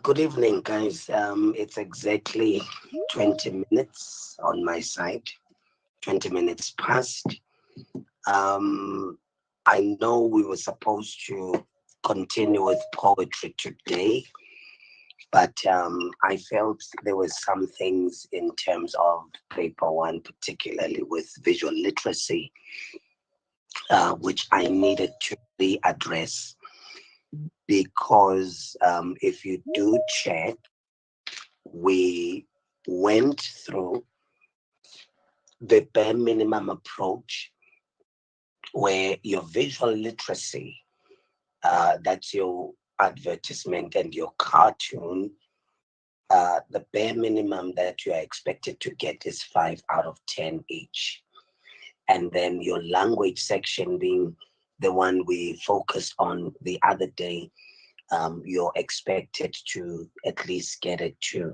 Good evening, guys. It's exactly 20 minutes on my side, 20 minutes past. Um, I know we were supposed to continue with poetry today, but I felt there were some things in terms of paper one, particularly with visual literacy, which I needed to readdress because if you do check, we went through the bare minimum approach, where your visual literacy, that's your advertisement and your cartoon, the bare minimum that you are expected to get is 5 out of 10 each. And then your language section being the one we focused on the other day, you're expected to at least get it too.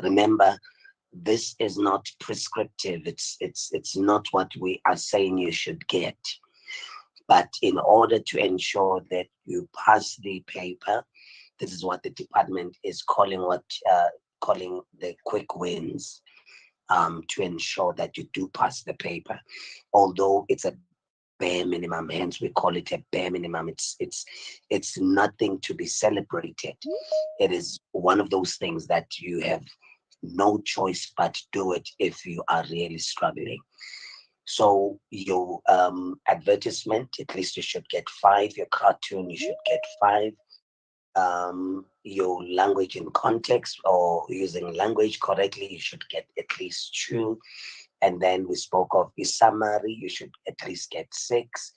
Remember, this is not prescriptive. It's not what we are saying you should get. But in order to ensure that you pass the paper, this is what the department is calling calling the quick wins, to ensure that you do pass the paper. Although it's a bare minimum, hence we call it a bare minimum. It's nothing to be celebrated. It is one of those things that you have no choice but do it if you are really struggling. So your advertisement, at least you should get 5. Your cartoon, you should get 5. Your language in context or using language correctly, you should get at least 2. And then we spoke of your summary, you should at least get 6.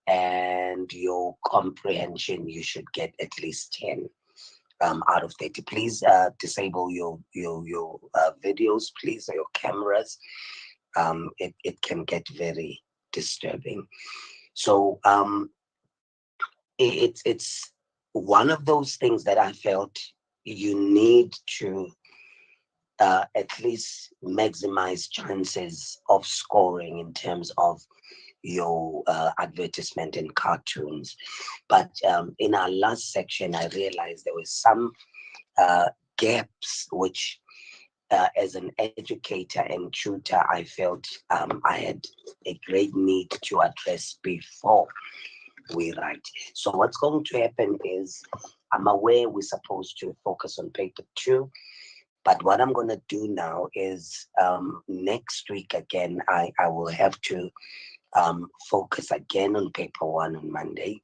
And your comprehension, you should get at least 10 out of 30. Please disable your videos, please, or your cameras. It can get very disturbing. So it's one of those things that I felt you need to at least maximize chances of scoring in terms of your advertisement and cartoons. But in our last section, I realized there were some gaps which, as an educator and tutor, I felt I had a great need to address before we write. So what's going to happen is, I'm aware we're supposed to focus on paper 2, but what I'm going to do now is next week again, I will have to focus again on paper 1 on Monday.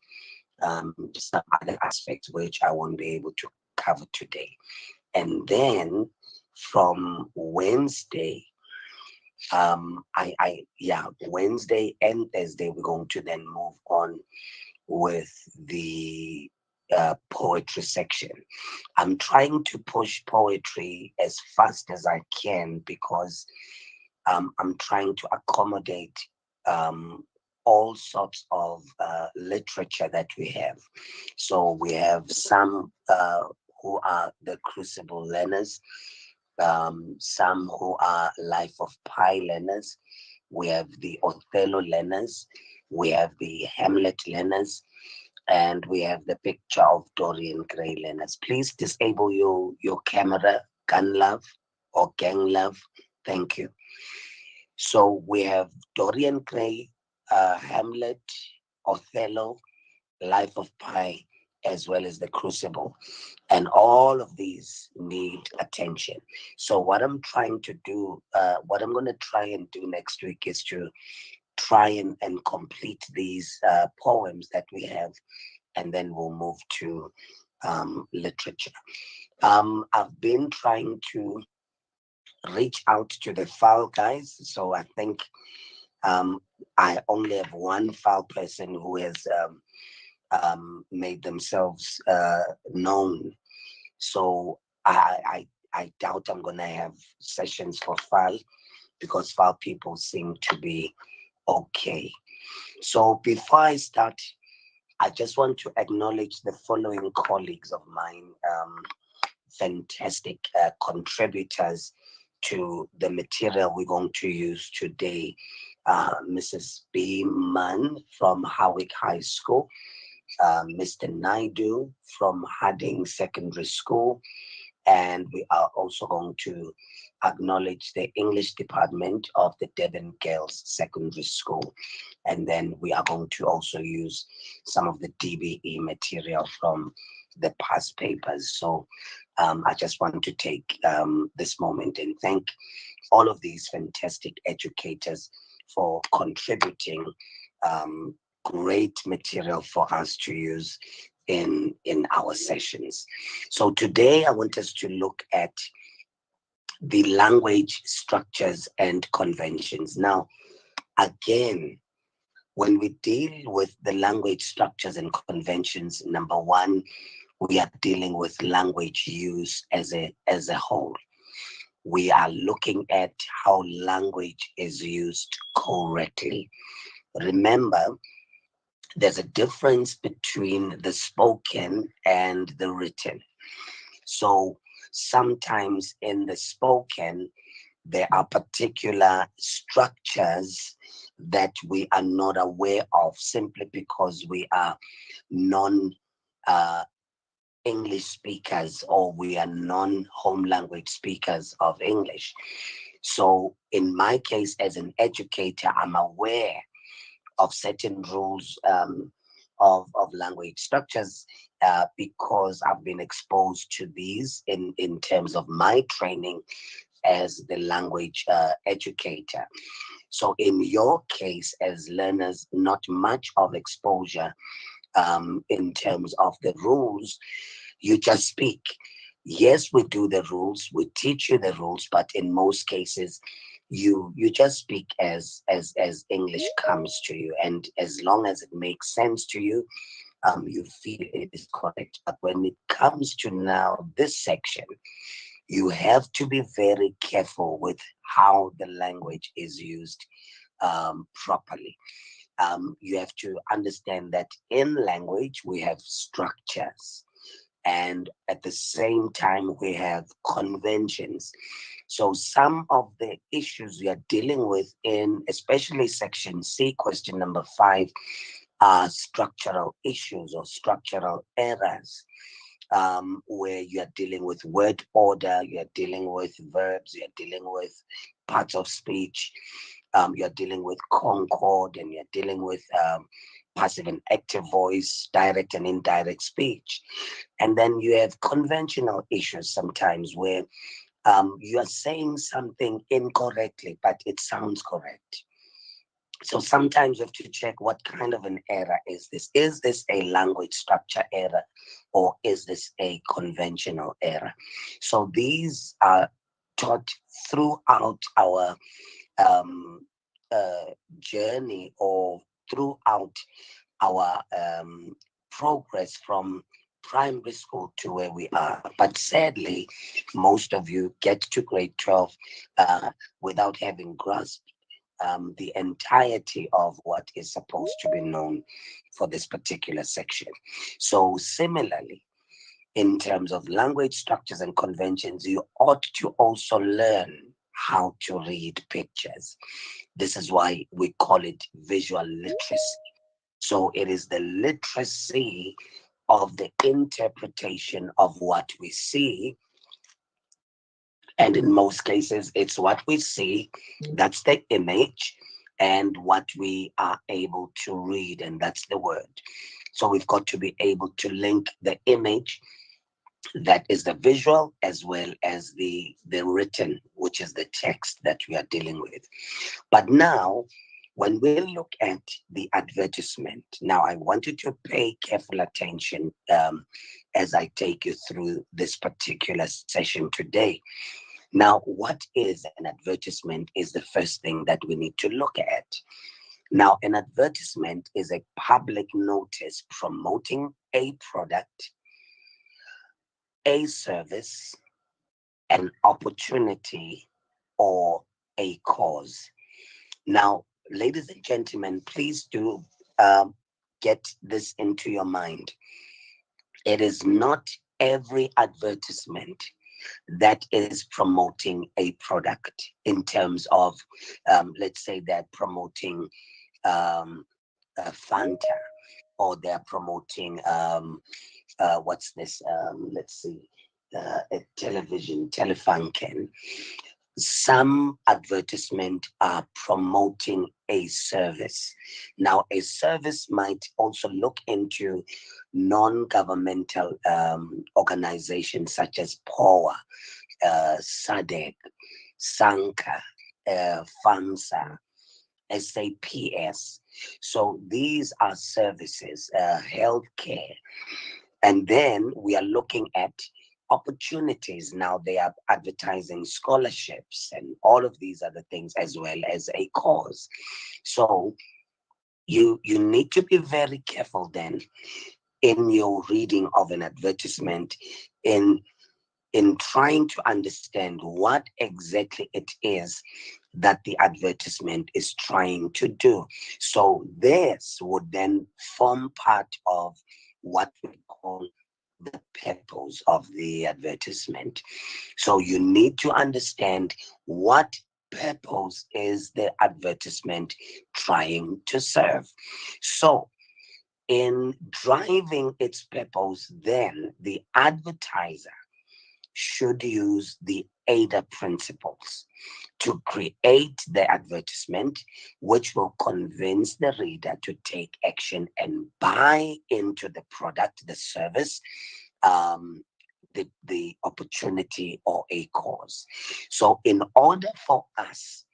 Some other aspects which I won't be able to cover today. And then from Wednesday, Wednesday and Thursday, we're going to then move on with the poetry section. I'm trying to push poetry as fast as I can because I'm trying to accommodate all sorts of literature that we have. So we have some who are the Crucible learners, some who are Life of Pi learners. We have the Othello learners. We have the Hamlet learners. And we have the Picture of Dorian Gray learners. Please disable your camera, gun love or gang love. Thank you. So we have Dorian Gray, Hamlet, Othello, Life of Pi, as well as the Crucible. And all of these need attention. So what I'm trying to do, what I'm going to try and do next week is to try and complete these poems that we have, and then we'll move to literature. I've been trying to reach out to the file guys, so I think I only have one file person who has made themselves known. So I doubt I'm gonna have sessions for file, because file people seem to be okay. So before I start, I just want to acknowledge the following colleagues of mine, fantastic contributors to the material we're going to use today. Mrs. B. Mann from Hawick High School, Mr. Naidu from Harding Secondary School, and we are also going to acknowledge the English department of the Devon Girls Secondary School. And then we are going to also use some of the DBE material from the past papers. So I just want to take this moment and thank all of these fantastic educators for contributing great material for us to use in our sessions. So today I want us to look at the language structures and conventions. Now, again, when we deal with the language structures and conventions, number one, we are dealing with language use as a whole. We are looking at how language is used correctly. Remember, there's a difference between the spoken and the written. So sometimes in the spoken, there are particular structures that we are not aware of simply because we are non uh, English speakers, or we are non home language speakers of English. So, in my case, as an educator, I'm aware of certain rules of language structures because I've been exposed to these in terms of my training as the language educator. So, in your case, as learners, not much of exposure in terms of the rules. You just speak. Yes, we do the rules, we teach you the rules, but in most cases, you just speak as English comes to you, and as long as it makes sense to you, you feel it is correct. But when it comes to now this section, you have to be very careful with how the language is used properly. You have to understand that in language we have structures, and at the same time we have conventions. So some of the issues we are dealing with in especially section C, question number 5, are structural issues or structural errors, where you are dealing with word order, you are dealing with verbs, you are dealing with parts of speech, you're dealing with concord, and you're dealing with passive and active voice, direct and indirect speech. And then you have conventional issues sometimes where you are saying something incorrectly, but it sounds correct. So sometimes you have to check what kind of an error is this. Is this a language structure error, or is this a conventional error? So these are taught throughout our um, uh, journey, or throughout our progress from primary school to where we are. But sadly, most of you get to grade 12 without having grasped the entirety of what is supposed to be known for this particular section. So, similarly, in terms of language structures and conventions, you ought to also learn how to read pictures. This is why we call it visual literacy. So it is the literacy of the interpretation of what we see. And in most cases, it's what we see, that's the image, and what we are able to read, and that's the word. So we've got to be able to link the image, that is the visual, as well as the written, which is the text that we are dealing with. But now, when we look at the advertisement, now I want you to pay careful attention as I take you through this particular session today. Now, what is an advertisement is the first thing that we need to look at. Now, an advertisement is a public notice promoting a product, a service, an opportunity, or a cause. Now, ladies and gentlemen, please do get this into your mind. It is not every advertisement that is promoting a product in terms of, let's say, they're promoting Fanta, or they're promoting, what's this? Let's see, a television, Telefunken. Some advertisement are promoting a service. Now, a service might also look into non-governmental organizations such as POA, SADC, SANCA, FAMSA, SAPS. So these are services, healthcare. And then we are looking at opportunities. Now they are advertising scholarships and all of these other things, as well as a cause. So you need to be very careful then in your reading of an advertisement, in trying to understand what exactly it is that the advertisement is trying to do. So this would then form part of what we call the purpose of the advertisement. So you need to understand what purpose is the advertisement trying to serve. So in driving its purpose, then the advertiser should use the AIDA principles to create the advertisement, which will convince the reader to take action and buy into the product, the service, um, the opportunity, or a cause. So, in order for us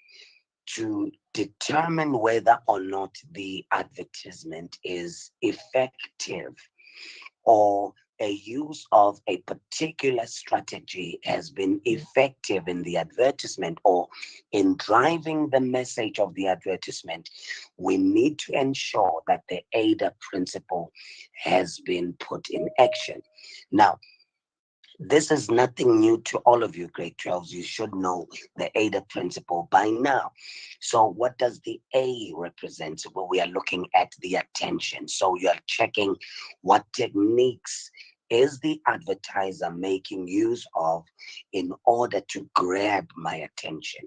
to determine whether or not the advertisement is effective, or a use of a particular strategy has been effective in the advertisement or in driving the message of the advertisement, we need to ensure that the AIDA principle has been put in action. Now, this is nothing new to all of you grade 12s. You should know the AIDA principle by now. So what does the A represent? Well, we are looking at the attention. So you are checking what techniques is the advertiser making use of in order to grab my attention.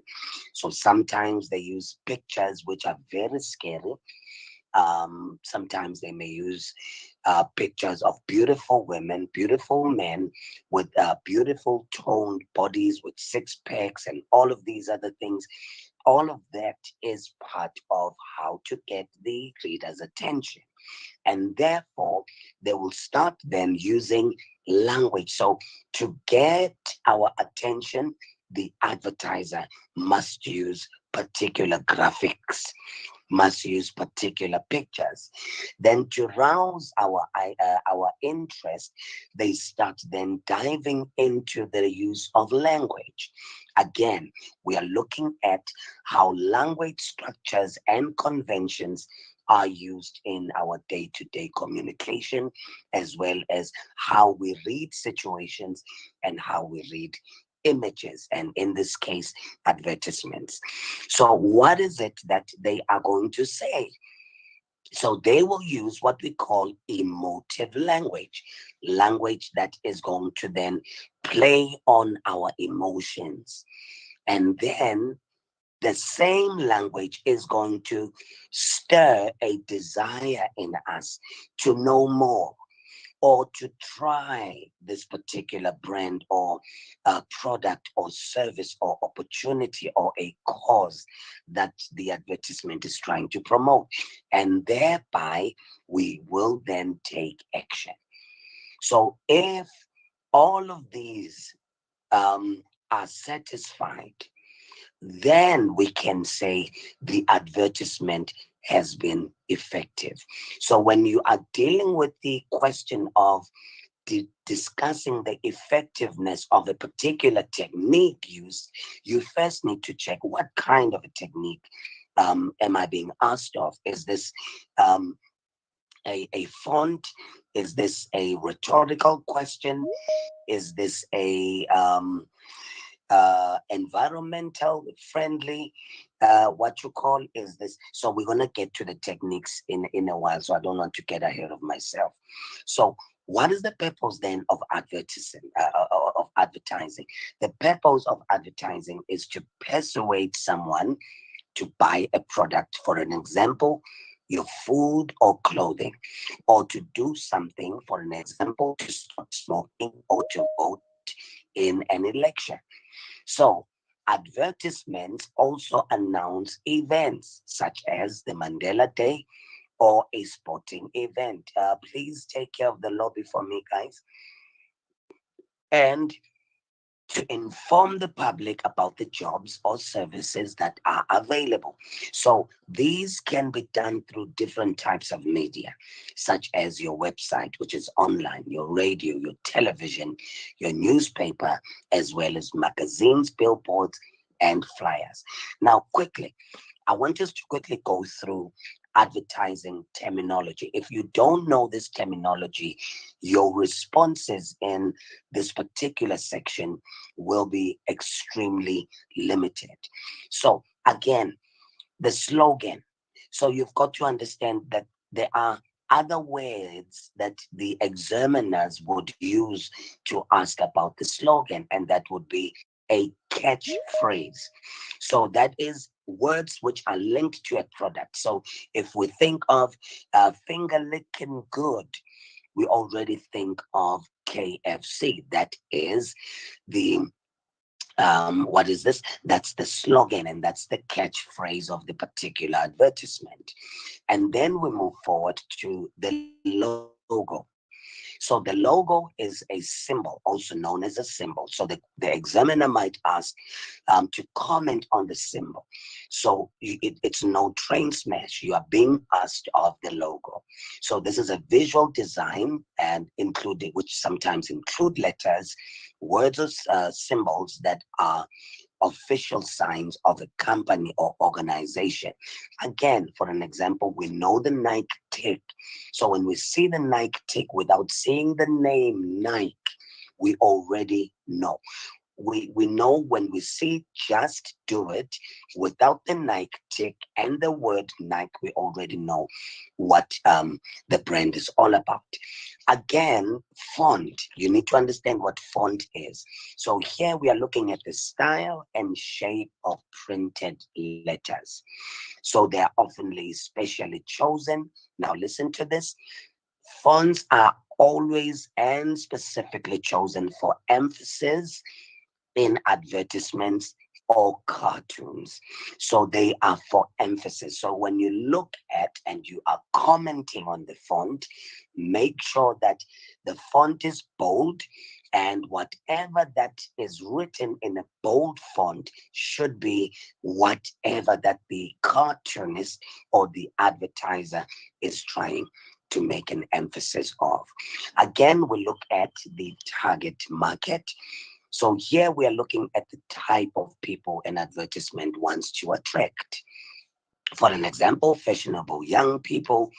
So sometimes they use pictures which are very scary. Sometimes they may use pictures of beautiful women, beautiful men with beautiful toned bodies with six packs and all of these other things. All of that is part of how to get the reader's attention. And therefore, they will start then using language. So, to get our attention, the advertiser must use particular graphics, must use particular pictures. Then to rouse our interest, they start then diving into the use of language. Again, we are looking at how language structures and conventions are used in our day-to-day communication, as well as how we read situations and how we read images, and in this case, advertisements. So, what is it that they are going to say? So, they will use what we call emotive language, language that is going to then play on our emotions. And then the same language is going to stir a desire in us to know more, or to try this particular brand or product or service or opportunity or a cause that the advertisement is trying to promote. And thereby, we will then take action. So if all of these are satisfied, then we can say the advertisement has been effective. So when you are dealing with the question of discussing the effectiveness of a particular technique used, you first need to check what kind of a technique am I being asked of? Is this um, a font? Is this a rhetorical question? Is this a environmental friendly, what you call is this? So we're going to get to the techniques in a while, so I don't want to get ahead of myself. So what is the purpose then of advertising? The purpose of advertising is to persuade someone to buy a product, for an example, your food or clothing, or to do something, for an example, to stop smoking or to vote in an election. So, advertisements also announce events such as the Mandela Day or a sporting event. Please take care of the lobby for me, guys. And to inform the public about the jobs or services that are available. So these can be done through different types of media, such as your website, which is online, your radio, your television, your newspaper, as well as magazines, billboards, and flyers. Now, quickly, I want us to quickly go through advertising terminology. If you don't know this terminology, your responses in this particular section will be extremely limited. So, again, the slogan. So, you've got to understand that there are other words that the examiners would use to ask about the slogan, and that would be a catchphrase. So that is words which are linked to a product. So if we think of finger licking good, we already think of KFC. That is the what is this? That's the slogan, and that's the catchphrase of the particular advertisement. And then we move forward to the logo. So the logo is a symbol, also known as a symbol. So the examiner might ask to comment on the symbol. So it's no train smash. You are being asked of the logo. So this is a visual design and including which sometimes include letters, words, or symbols that are official signs of a company or organization. Again, for an example, we know the Nike tick. So when we see the Nike tick without seeing the name Nike, we already know. We know when we see just do it without the Nike tick and the word Nike, we already know what the brand is all about. Again, font. You need to understand what font is. So here we are looking at the style and shape of printed letters. So they are oftenly specially chosen. Now listen to this. Fonts are always and specifically chosen for emphasis in advertisements or cartoons. So they are for emphasis. So when you look at and you are commenting on the font, make sure that the font is bold, and whatever that is written in a bold font should be whatever that the cartoonist or the advertiser is trying to make an emphasis of. Again, we look at the target market. So here we are looking at the type of people an advertisement wants to attract. For an example, fashionable young people,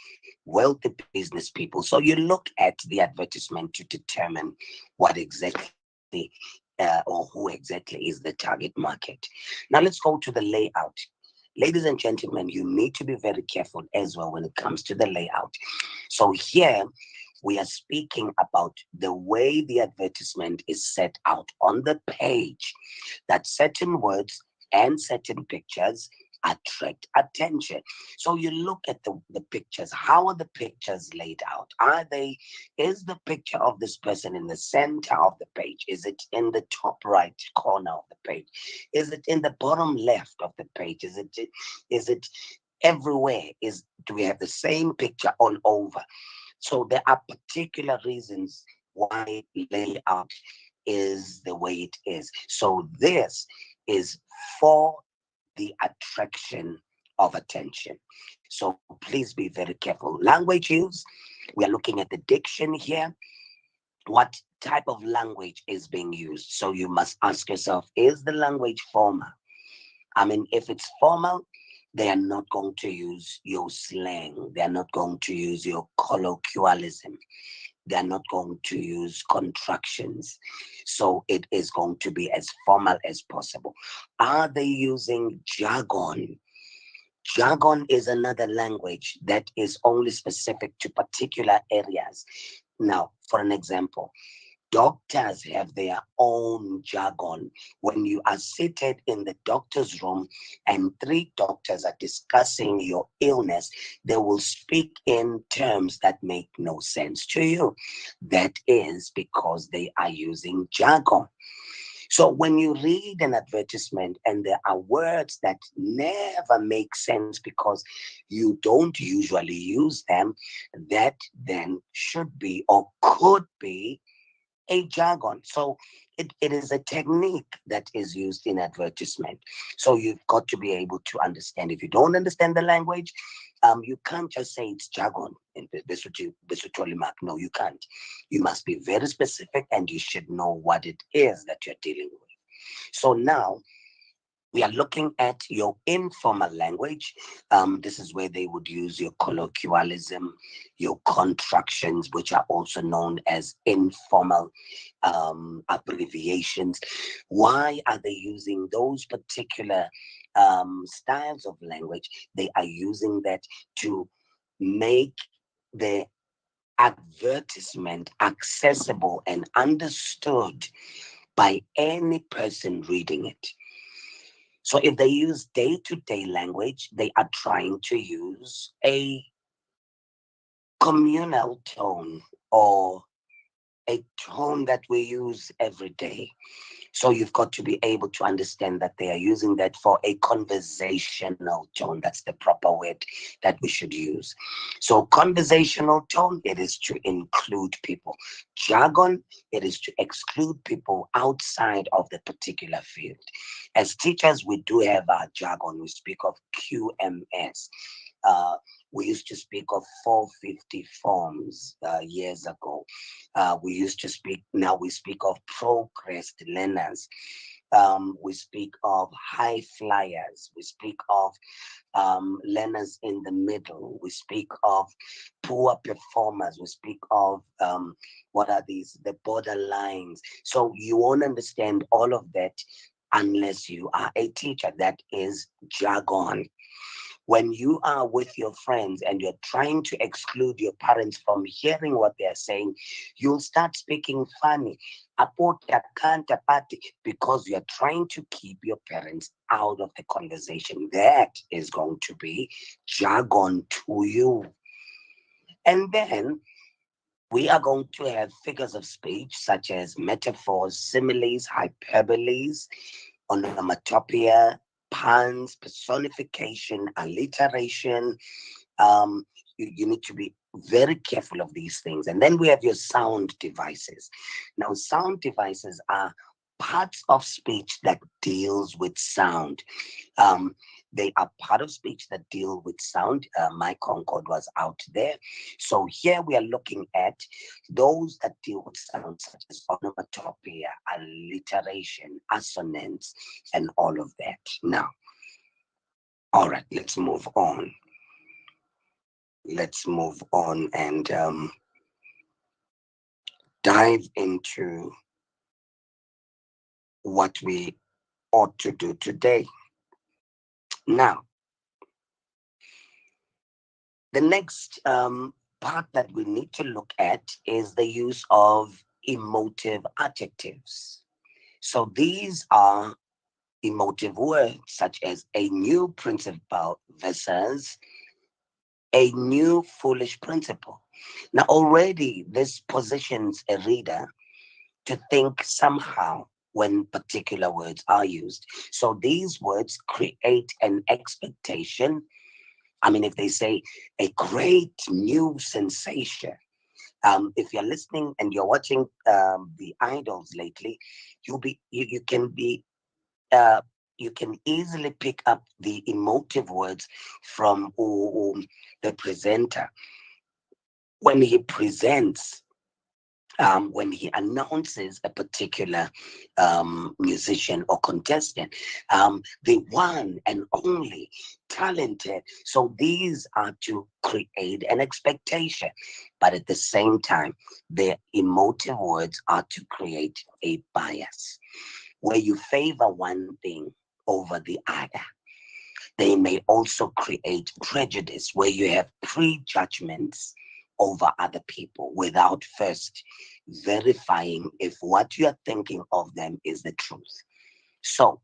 wealthy business people. So you look at the advertisement to determine what exactly or who exactly is the target market. Now let's go to the layout. Ladies and gentlemen, you need to be very careful as well when it comes to the layout. So here we are speaking about the way the advertisement is set out on the page, that certain words and certain pictures attract attention. So you look at the pictures. How are the pictures laid out? Is the picture of this person in the center of the page? Is it in the top right corner of the page? Is it in the bottom left of the page? Is it everywhere? Do we have the same picture all over? So there are particular reasons why layout is the way it is. So this is for the attraction of attention. So please be very careful. Language use, we are looking at the diction here. What type of language is being used? So you must ask yourself, is the language formal? I mean, if it's formal, they are not going to use your slang. They are not going to use your colloquialism. They are not going to use contractions. So it is going to be as formal as possible. Are they using jargon? Jargon is another language that is only specific to particular areas. Now, for an example, doctors have their own jargon. When you are seated in the doctor's room and three doctors are discussing your illness, they will speak in terms that make no sense to you. That is because they are using jargon. So when you read an advertisement and there are words that never make sense because you don't usually use them, that then should be or could be a jargon. So it is a technique that is used in advertisement. So you've got to be able to understand. If you don't understand the language, you can't just say it's jargon in Besotho Mark. No, you can't. You must be very specific and you should know what it is that you're dealing with. So now we are looking at your informal language. This is where they would use your colloquialism, your contractions, which are also known as informal abbreviations. Why are they using those particular styles of language? They are using that to make the advertisement accessible and understood by any person reading it. So if they use day-to-day language, they are trying to use a communal tone or a tone that we use every day. So you've got to be able to understand that they are using that for a conversational tone. That's the proper word that we should use. So conversational tone, it is to include people. Jargon, it is to exclude people outside of the particular field. As teachers, we do have our jargon. We speak of QMS. Uh, we used to speak of 450 forms years ago. We used to speak, now we speak of progressed learners. We speak of high flyers. We speak of learners in the middle. We speak of poor performers. We speak of what are these? The borderlines. So you won't understand all of that unless you are a teacher. That is jargon. When you are with your friends and you're trying to exclude your parents from hearing what they're saying, you'll start speaking funny because you're trying to keep your parents out of the conversation. That is going to be jargon to you. And then we are going to have figures of speech such as metaphors, similes, hyperboles, onomatopoeia, puns, personification, alliteration. You need to be very careful of these things. And then we have your sound devices. Now, sound devices are parts of speech that deals with sound. Um, they are part of speech that deal with sound. My Concord was out there. So here we are looking at those that deal with sound, such as onomatopoeia, alliteration, assonance, and all of that. Now, all right, let's move on. Let's move on and dive into what we ought to do today. Now, the next part that we need to look at is the use of emotive adjectives. So these are emotive words such as a new principle versus a new foolish principle. Now, already this positions a reader to think somehow when particular words are used. So these words create an expectation. I mean, if they say a great new sensation, if you're listening and you're watching the idols lately, you can be uh, you can easily pick up the emotive words from the presenter when he presents, when he announces a particular musician or contestant, the one and only talented. So these are to create an expectation, but at the same time, their emotive words are to create a bias where you favor one thing over the other. They may also create prejudice where you have prejudgments over other people without first verifying if what you are thinking of them is the truth. So,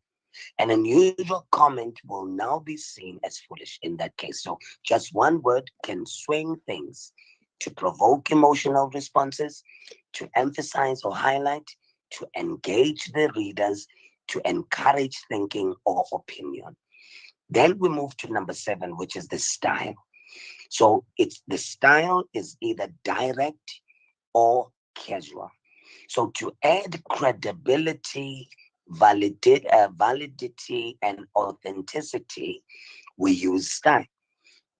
an unusual comment will now be seen as foolish in that case. So, just one word can swing things to provoke emotional responses, to emphasize or highlight, to engage the readers, to encourage thinking or opinion. Then we move to number 7, which is the style. So it's the style is either direct or casual. So to add credibility, validity, and authenticity, we use style.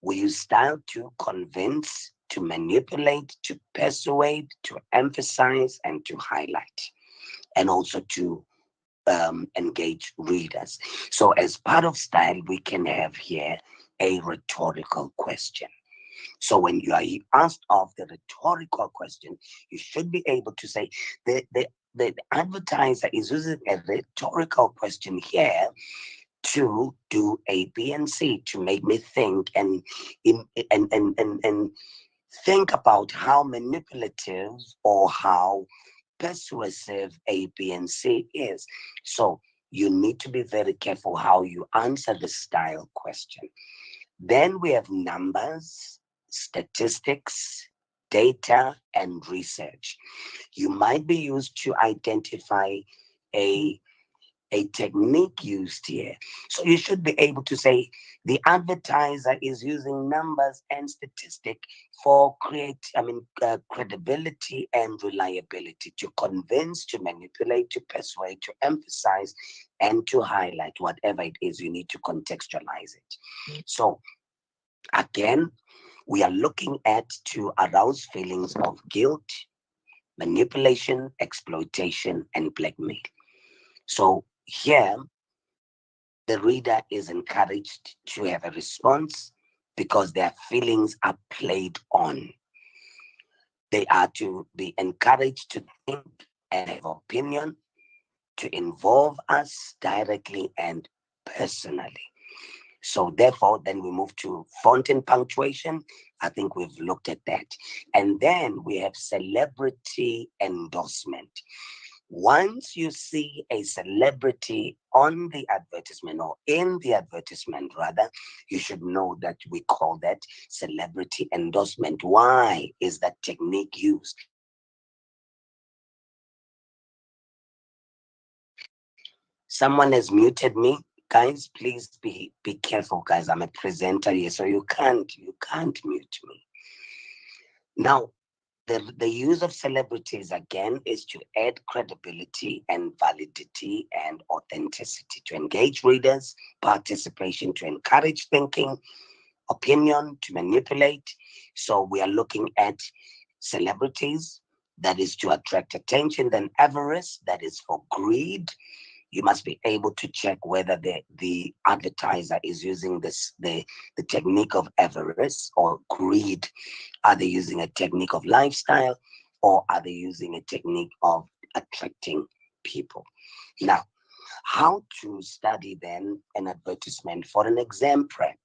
We use style to convince, to manipulate, to persuade, to emphasize, and to highlight, and also to engage readers. So, as part of style, we can have here a rhetorical question. So, when you are asked of the rhetorical question, you should be able to say the advertiser is using a rhetorical question here to do A, B, and C to make me think and think about how manipulative or how persuasive A, B, and C is. So you need to be very careful how you answer the style question. Then we have numbers, statistics, data, and research. You might be used to identify a a technique used here. So you should be able to say the advertiser is using numbers and statistic for credibility and reliability to convince, to manipulate, to persuade, to emphasize, and to highlight whatever it is you need to contextualize it. So again, we are looking at to arouse feelings of guilt, manipulation, exploitation, and blackmail. So here, the reader is encouraged to have a response because their feelings are played on. They are to be encouraged to think and have opinion, to involve us directly and personally. So therefore, then we move to font and punctuation. I think we've looked at that. And then we have celebrity endorsement. Once you see a celebrity on the advertisement or in the advertisement, rather, you should know that we call that celebrity endorsement. Why is that technique used? Someone has muted me. Guys, please be careful, guys. I'm a presenter here, so you can't mute me. Now, the use of celebrities again is to add credibility and validity and authenticity, to engage readers, participation, to encourage thinking, opinion, to manipulate. So we are looking at celebrities, that is to attract attention, then avarice, that is for greed. You must be able to check whether the advertiser is using the technique of avarice or greed. Are they using a technique of lifestyle, or are they using a technique of attracting people? Now, how to study then an advertisement for an exam prep?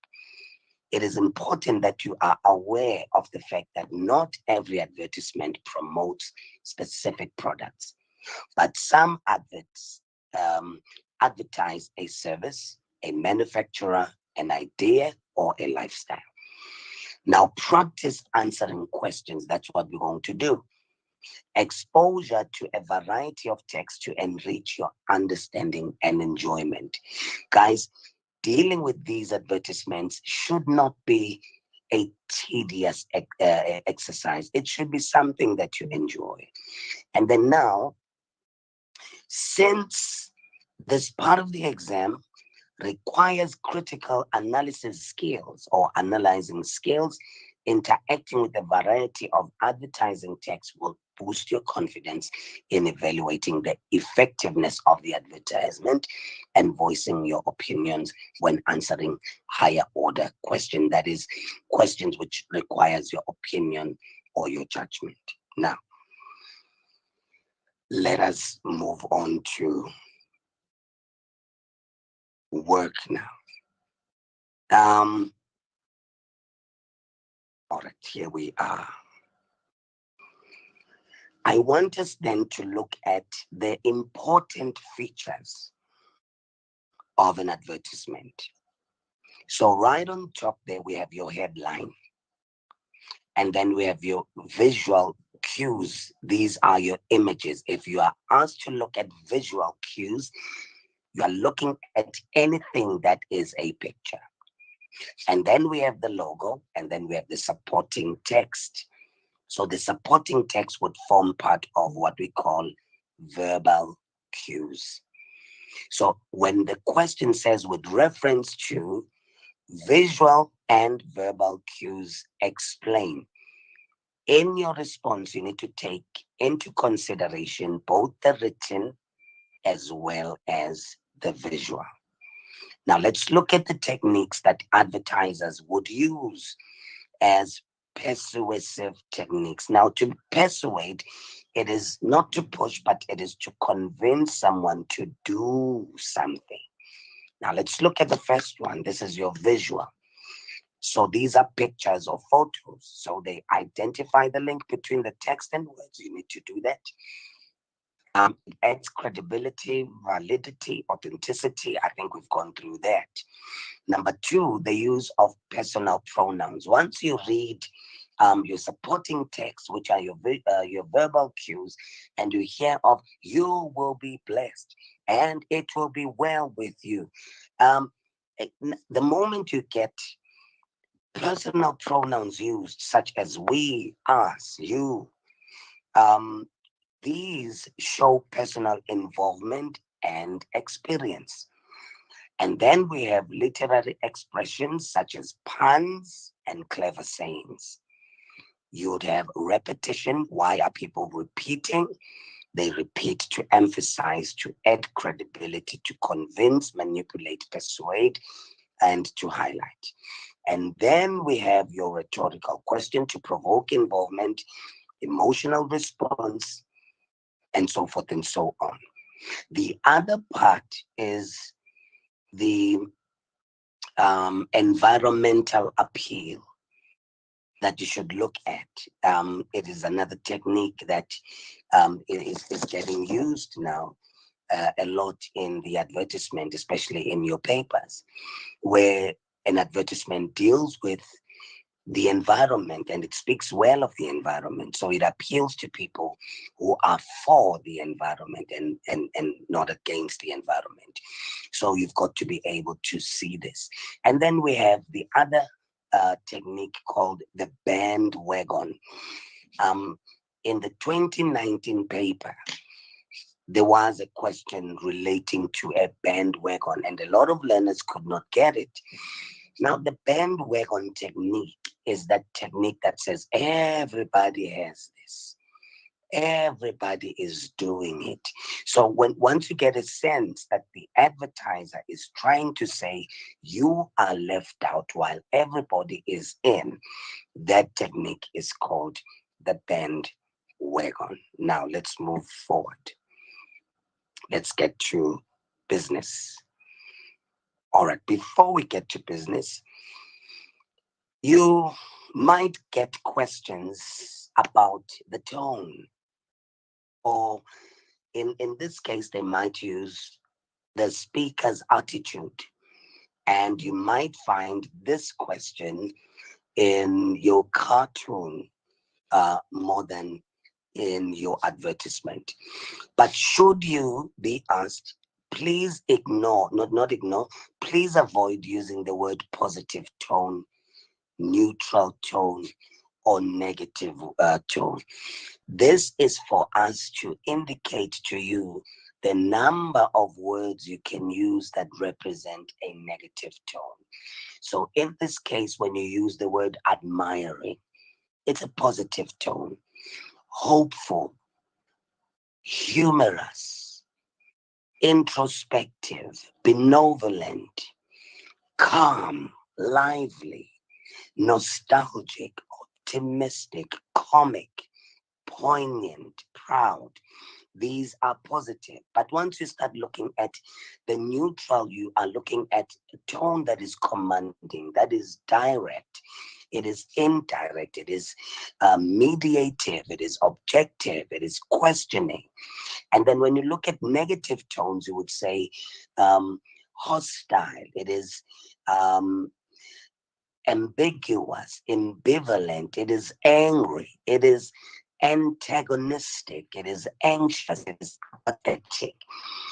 It is important that you are aware of the fact that not every advertisement promotes specific products, but some adverts advertise a service, a manufacturer, an idea, or a lifestyle. Now, practice answering questions. That's what we're going to do. Exposure to a variety of texts to enrich your understanding and enjoyment. Guys, dealing with these advertisements should not be a tedious exercise. It should be something that you enjoy. And then now, since this part of the exam requires critical analysis skills or analyzing skills, interacting with a variety of advertising texts will boost your confidence in evaluating the effectiveness of the advertisement and voicing your opinions when answering higher order questions, that is, questions which requires your opinion or your judgment. Now, let us move on to work now. All right, here we are. I want us then to look at the important features of an advertisement. So right on top there, we have your headline. And then we have your visual cues. These are your images. If you are asked to look at visual cues, you are looking at anything that is a picture. And then we have the logo, and then we have the supporting text. So the supporting text would form part of what we call verbal cues. So when the question says with reference to visual and verbal cues, explain. In your response, you need to take into consideration both the written as well as the visual. Now let's look at the techniques that advertisers would use as persuasive techniques. Now, to persuade, it is not to push, but it is to convince someone to do something. Now, let's look at the first one. This is your visual. So these are pictures or photos. So they identify the link between the text and words. You need to do that. It adds credibility, validity, authenticity. I think we've gone through that. Number two, the use of personal pronouns. Once you read your supporting text, which are your verbal cues, and you hear of "you will be blessed" and "it will be well with you," the moment you get personal pronouns used, such as "we," "us," "you," um, these show personal involvement and experience. And then we have literary expressions such as puns and clever sayings. You would have repetition. Why are people repeating? They repeat to emphasize, to add credibility, to convince, manipulate, persuade, and to highlight. And then we have your rhetorical question to provoke involvement, emotional response, and so forth and so on. The other part is the environmental appeal that you should look at. It is another technique that is getting used now a lot in the advertisement, especially in your papers, where an advertisement deals with the environment and it speaks well of the environment. So it appeals to people who are for the environment and not against the environment. So you've got to be able to see this. And then we have the other technique called the bandwagon. In the 2019 paper, there was a question relating to a bandwagon, and a lot of learners could not get it. Now, the bandwagon technique is that technique that says everybody has this. Everybody is doing it. So once you get a sense that the advertiser is trying to say you are left out while everybody is in, that technique is called the bandwagon. Now let's move forward. Let's get to business. All right, before we get to business, you might get questions about the tone, or in this case, they might use the speaker's attitude. And you might find this question in your cartoon more than in your advertisement. But should you be asked, please ignore, not ignore, please avoid using the word positive tone, neutral tone, or negative tone. This is for us to indicate to you the number of words you can use that represent a negative tone. So in this case, when you use the word admiring, it's a positive tone. Hopeful, humorous, introspective, benevolent, calm, lively, nostalgic, optimistic, comic, poignant, proud. These are positive. But once you start looking at the neutral, you are looking at a tone that is commanding, that is direct, it is indirect, it is mediative, it is objective, it is questioning. And then when you look at negative tones, you would say hostile, it is ambiguous, ambivalent, it is angry, it is antagonistic, it is anxious, it is apathetic.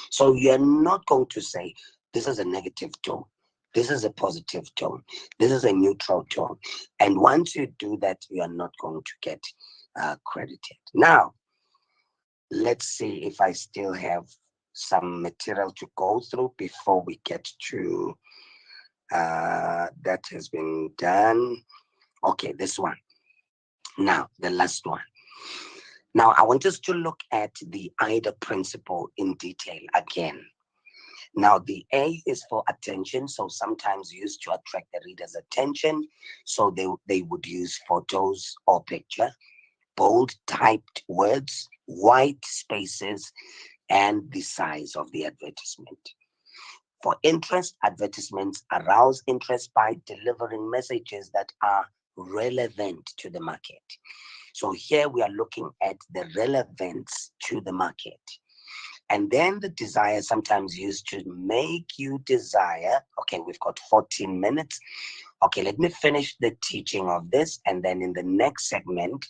So you're not going to say, this is a negative tone, this is a positive tone, this is a neutral tone. And once you do that, you are not going to get credited. Now, let's see if I still have some material to go through before we get to that has been done. Okay, this one. Now, the last one. Now, I want us to look at the AIDA principle in detail again. Now, the A is for attention, so sometimes used to attract the reader's attention. So they would use photos or picture, bold typed words, white spaces, and the size of the advertisement. For interest, advertisements arouse interest by delivering messages that are relevant to the market. So here we are looking at the relevance to the market. And then the desire sometimes used to make you desire. Okay, we've got 14 minutes. Okay, let me finish the teaching of this. And then in the next segment,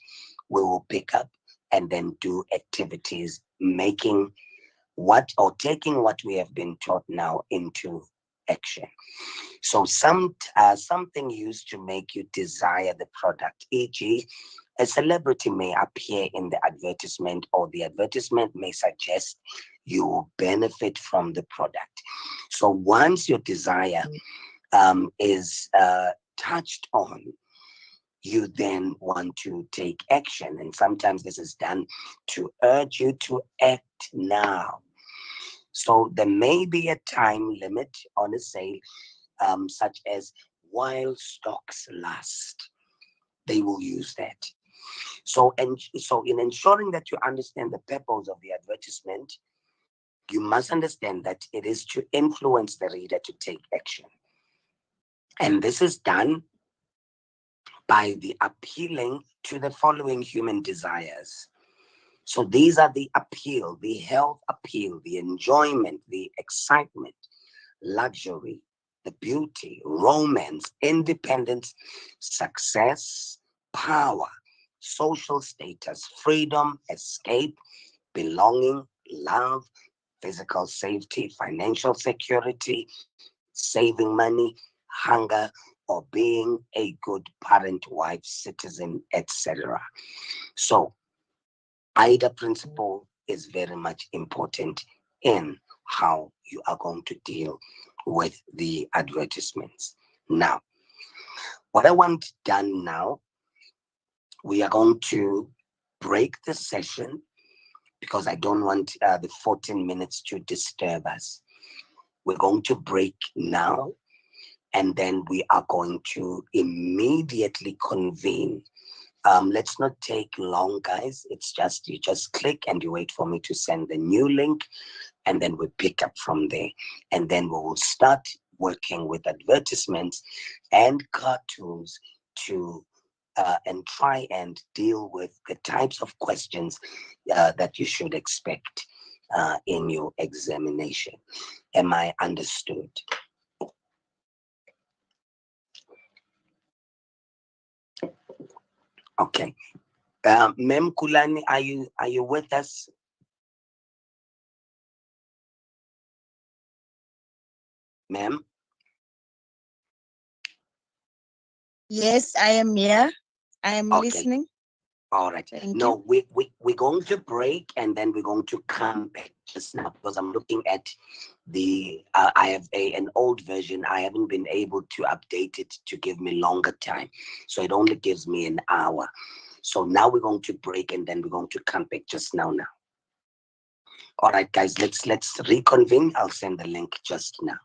we will pick up and then do activities, making what or taking what we have been taught now into action. So something used to make you desire the product, e.g., a celebrity may appear in the advertisement, or the advertisement may suggest you will benefit from the product. So once your desire is touched on, you then want to take action. And sometimes this is done to urge you to act now. So there may be a time limit on a sale, such as while stocks last. They will use that. So in ensuring that you understand the purpose of the advertisement, you must understand that it is to influence the reader to take action. And this is done by the appealing to the following human desires. So these are the appeal, the health appeal, the enjoyment, the excitement, luxury, the beauty, romance, independence, success, power, social status, freedom, escape, belonging, love, physical safety, financial security, saving money, hunger, or being a good parent, wife, citizen, etc. So AIDA principle is very much important in how you are going to deal with the advertisements. Now, what I want done now, we are going to break the session because I don't want the 14 minutes to disturb us. We're going to break now, and then we are going to immediately convene. Let's not take long, guys. It's just, you just click and you wait for me to send the new link, and then we pick up from there. And then we will start working with advertisements and cartoons to and try and deal with the types of questions that you should expect in your examination. Am I understood? Okay. Mem Kulani, are you with us? Ma'am? Yes, I am here. I am listening. All right. No, we're going to break, and then we're going to come back just now because I'm looking at the I have an old version. I haven't been able to update it to give me longer time, so it only gives me an hour. So now we're going to break, and then we're going to come back just now. All right, guys, let's reconvene. I'll send the link just now.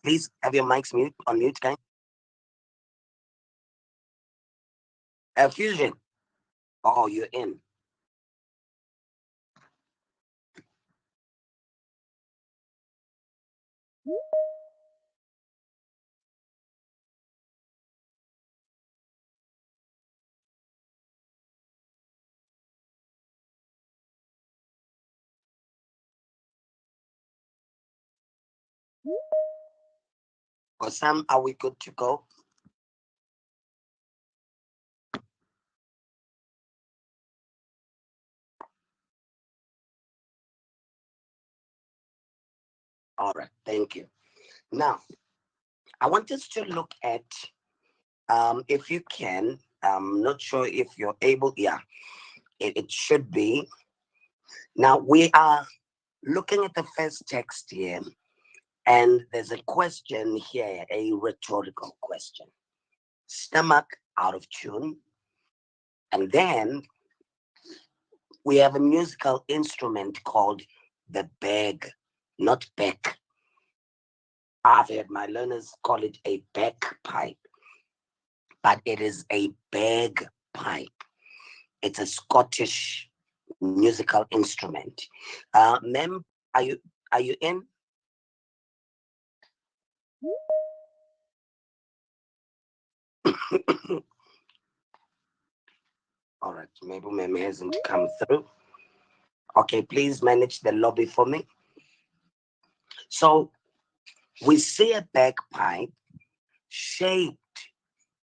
Please have your mics on mute, guys. Fusion. Oh, you're in. Sam, are we good to go? All right, thank you. Now, I want us to look at, if you can, I'm not sure if you're able, yeah, it should be. Now, we are looking at the first text here, and there's a question here, a rhetorical question. Stomach out of tune. And then we have a musical instrument called the bag, not beck. I've heard my learners call it a bagpipe, but it is a bagpipe. It's a Scottish musical instrument. Mem, are you in? All right, maybe Mem hasn't come through. Okay, please manage the lobby for me. So we see a bagpipe shaped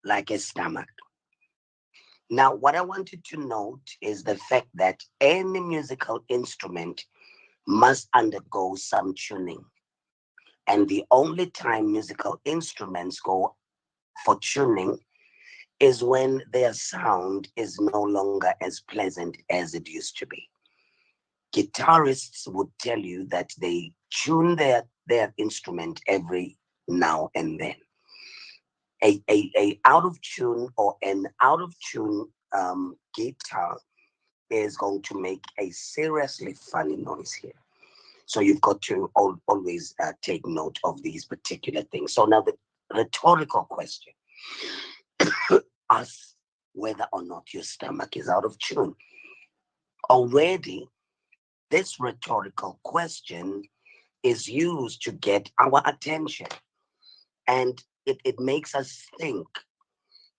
like a stomach. Now, what I wanted to note is the fact that any musical instrument must undergo some tuning. And the only time musical instruments go for tuning is when their sound is no longer as pleasant as it used to be. Guitarists would tell you that they tune their instrument every now and then. A out of tune or an out of tune guitar is going to make a seriously funny noise here. So you've got to always take note of these particular things. So now the rhetorical question, ask whether or not your stomach is out of tune. Already, this rhetorical question is used to get our attention, and it makes us think,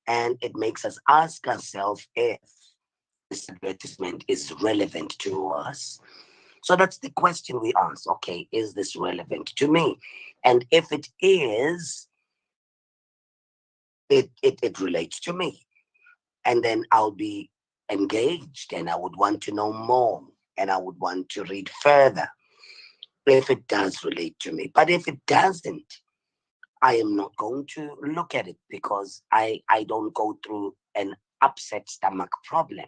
and it makes us ask ourselves if this advertisement is relevant to us. So that's the question we ask. Okay, is this relevant to me? And if it is, it relates to me. And then I'll be engaged and I would want to know more and I would want to read further if it does relate to me. But if it doesn't, I am not going to look at it because I don't go through an upset stomach problem.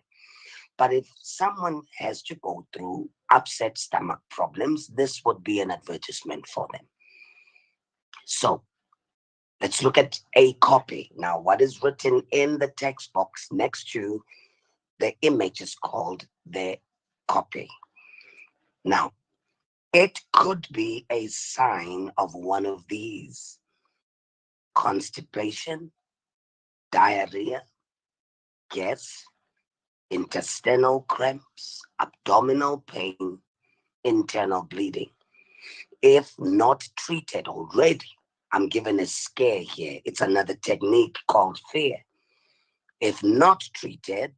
But if someone has to go through upset stomach problems, this would be an advertisement for them. So let's look at a copy. Now, what is written in the text box next to the image is called the copy. Now, it could be a sign of one of these: constipation, diarrhea, gas, intestinal cramps, abdominal pain, internal bleeding. If not treated already, I'm given a scare here. It's another technique called fear. If not treated,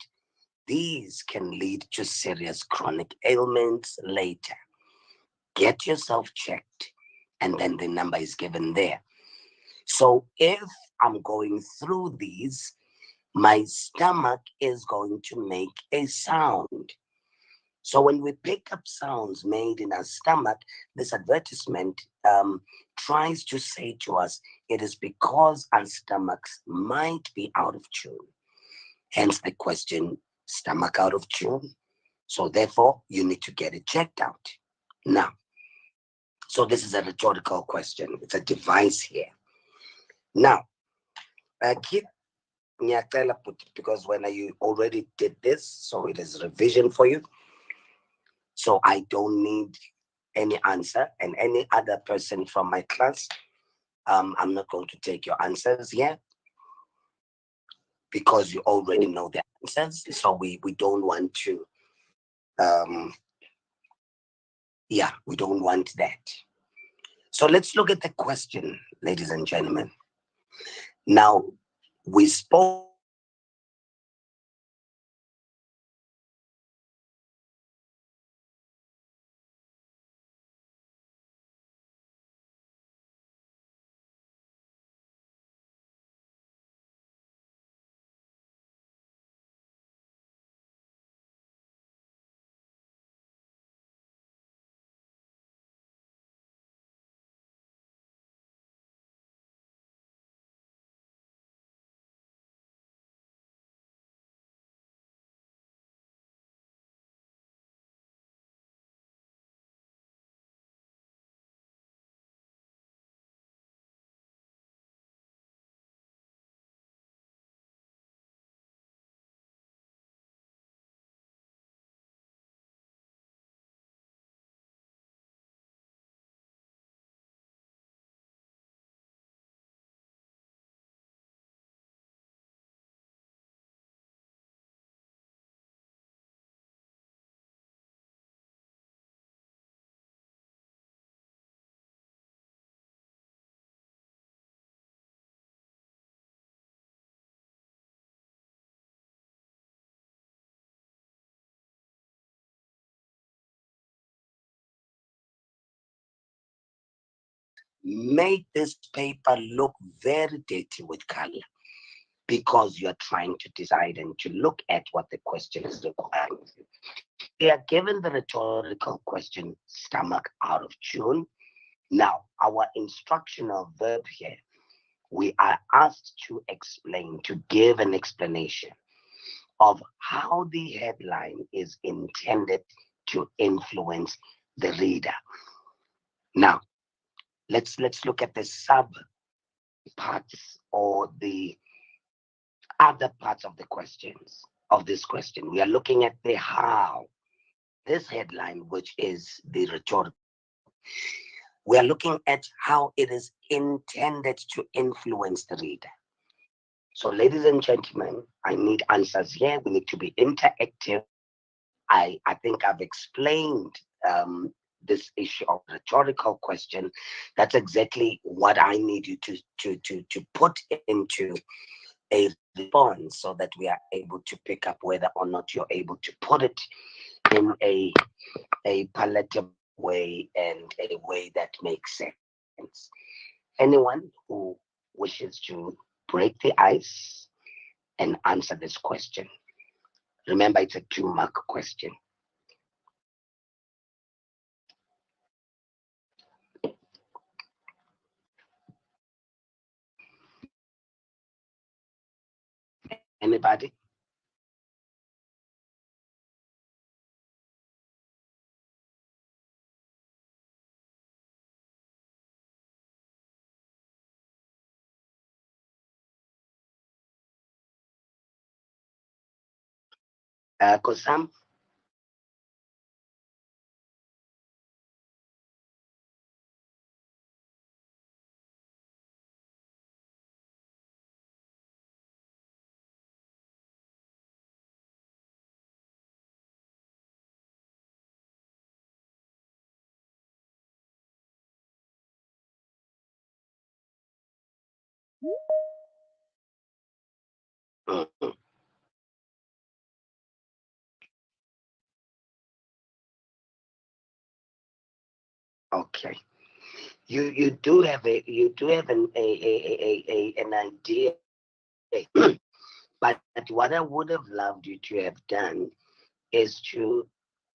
these can lead to serious chronic ailments later. Get yourself checked, and then the number is given there. So if I'm going through these, my stomach is going to make a sound. So when we pick up sounds made in our stomach, this advertisement tries to say to us, it is because our stomachs might be out of tune. Hence the question, stomach out of tune? So therefore, you need to get it checked out. Now, so this is a rhetorical question. It's a device here. Now, keep because when you already did this, so it is revision for you. So I don't need any answer, and any other person from my class, I'm not going to take your answers yet because you already know the answers. So we don't want to, we don't want that. So let's look at the question, ladies and gentlemen. Now, we spoke made this paper look very dirty with color because you're trying to decide and to look at what the question is requiring. They are given the rhetorical question, stomach out of tune. Now, our instructional verb here, we are asked to explain, to give an explanation of how the headline is intended to influence the reader. Now, let's look at the sub parts or the other parts of the questions of this question. We are looking at the how. This headline, which is the rhetorical, we are looking at how it is intended to influence the reader. So, ladies and gentlemen, I need answers here. We need to be interactive. I think I've explained this issue of rhetorical question. That's exactly what I need you to put into a response so that we are able to pick up whether or not you're able to put it in a palatable way and a way that makes sense. Anyone who wishes to break the ice and answer this question. Remember, it's a 2-mark question. Anybody? Kosam? Mhm. Okay. You do have an idea, but what I would have loved you to have done is to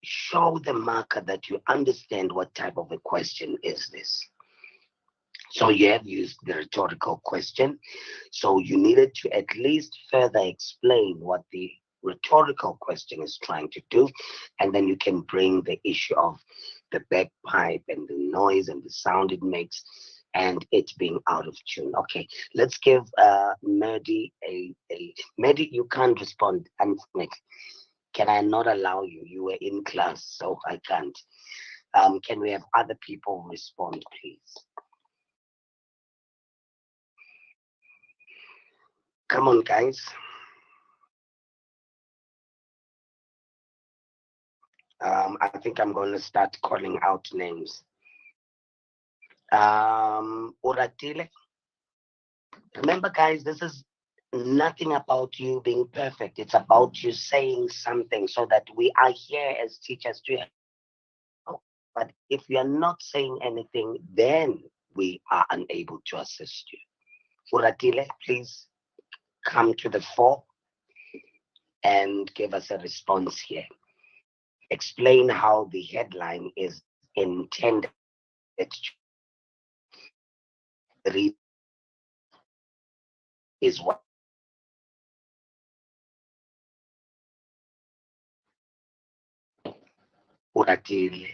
show the marker that you understand what type of a question is this. So you have used the rhetorical question. So you needed to at least further explain what the rhetorical question is trying to do. And then you can bring the issue of the bagpipe and the noise and the sound it makes and it being out of tune. Okay, let's give Mehdi Mehdi, you can't respond. And can I not allow you? You were in class, so I can't. Can we have other people respond, please? Come on, guys. I think I'm going to start calling out names. Oratile. Remember, guys, this is nothing about you being perfect. It's about you saying something so that we are here as teachers to help. But if you are not saying anything, then we are unable to assist you. Oratile, please come to the fore and give us a response here. Explain how the headline is intended to read is what Oratile.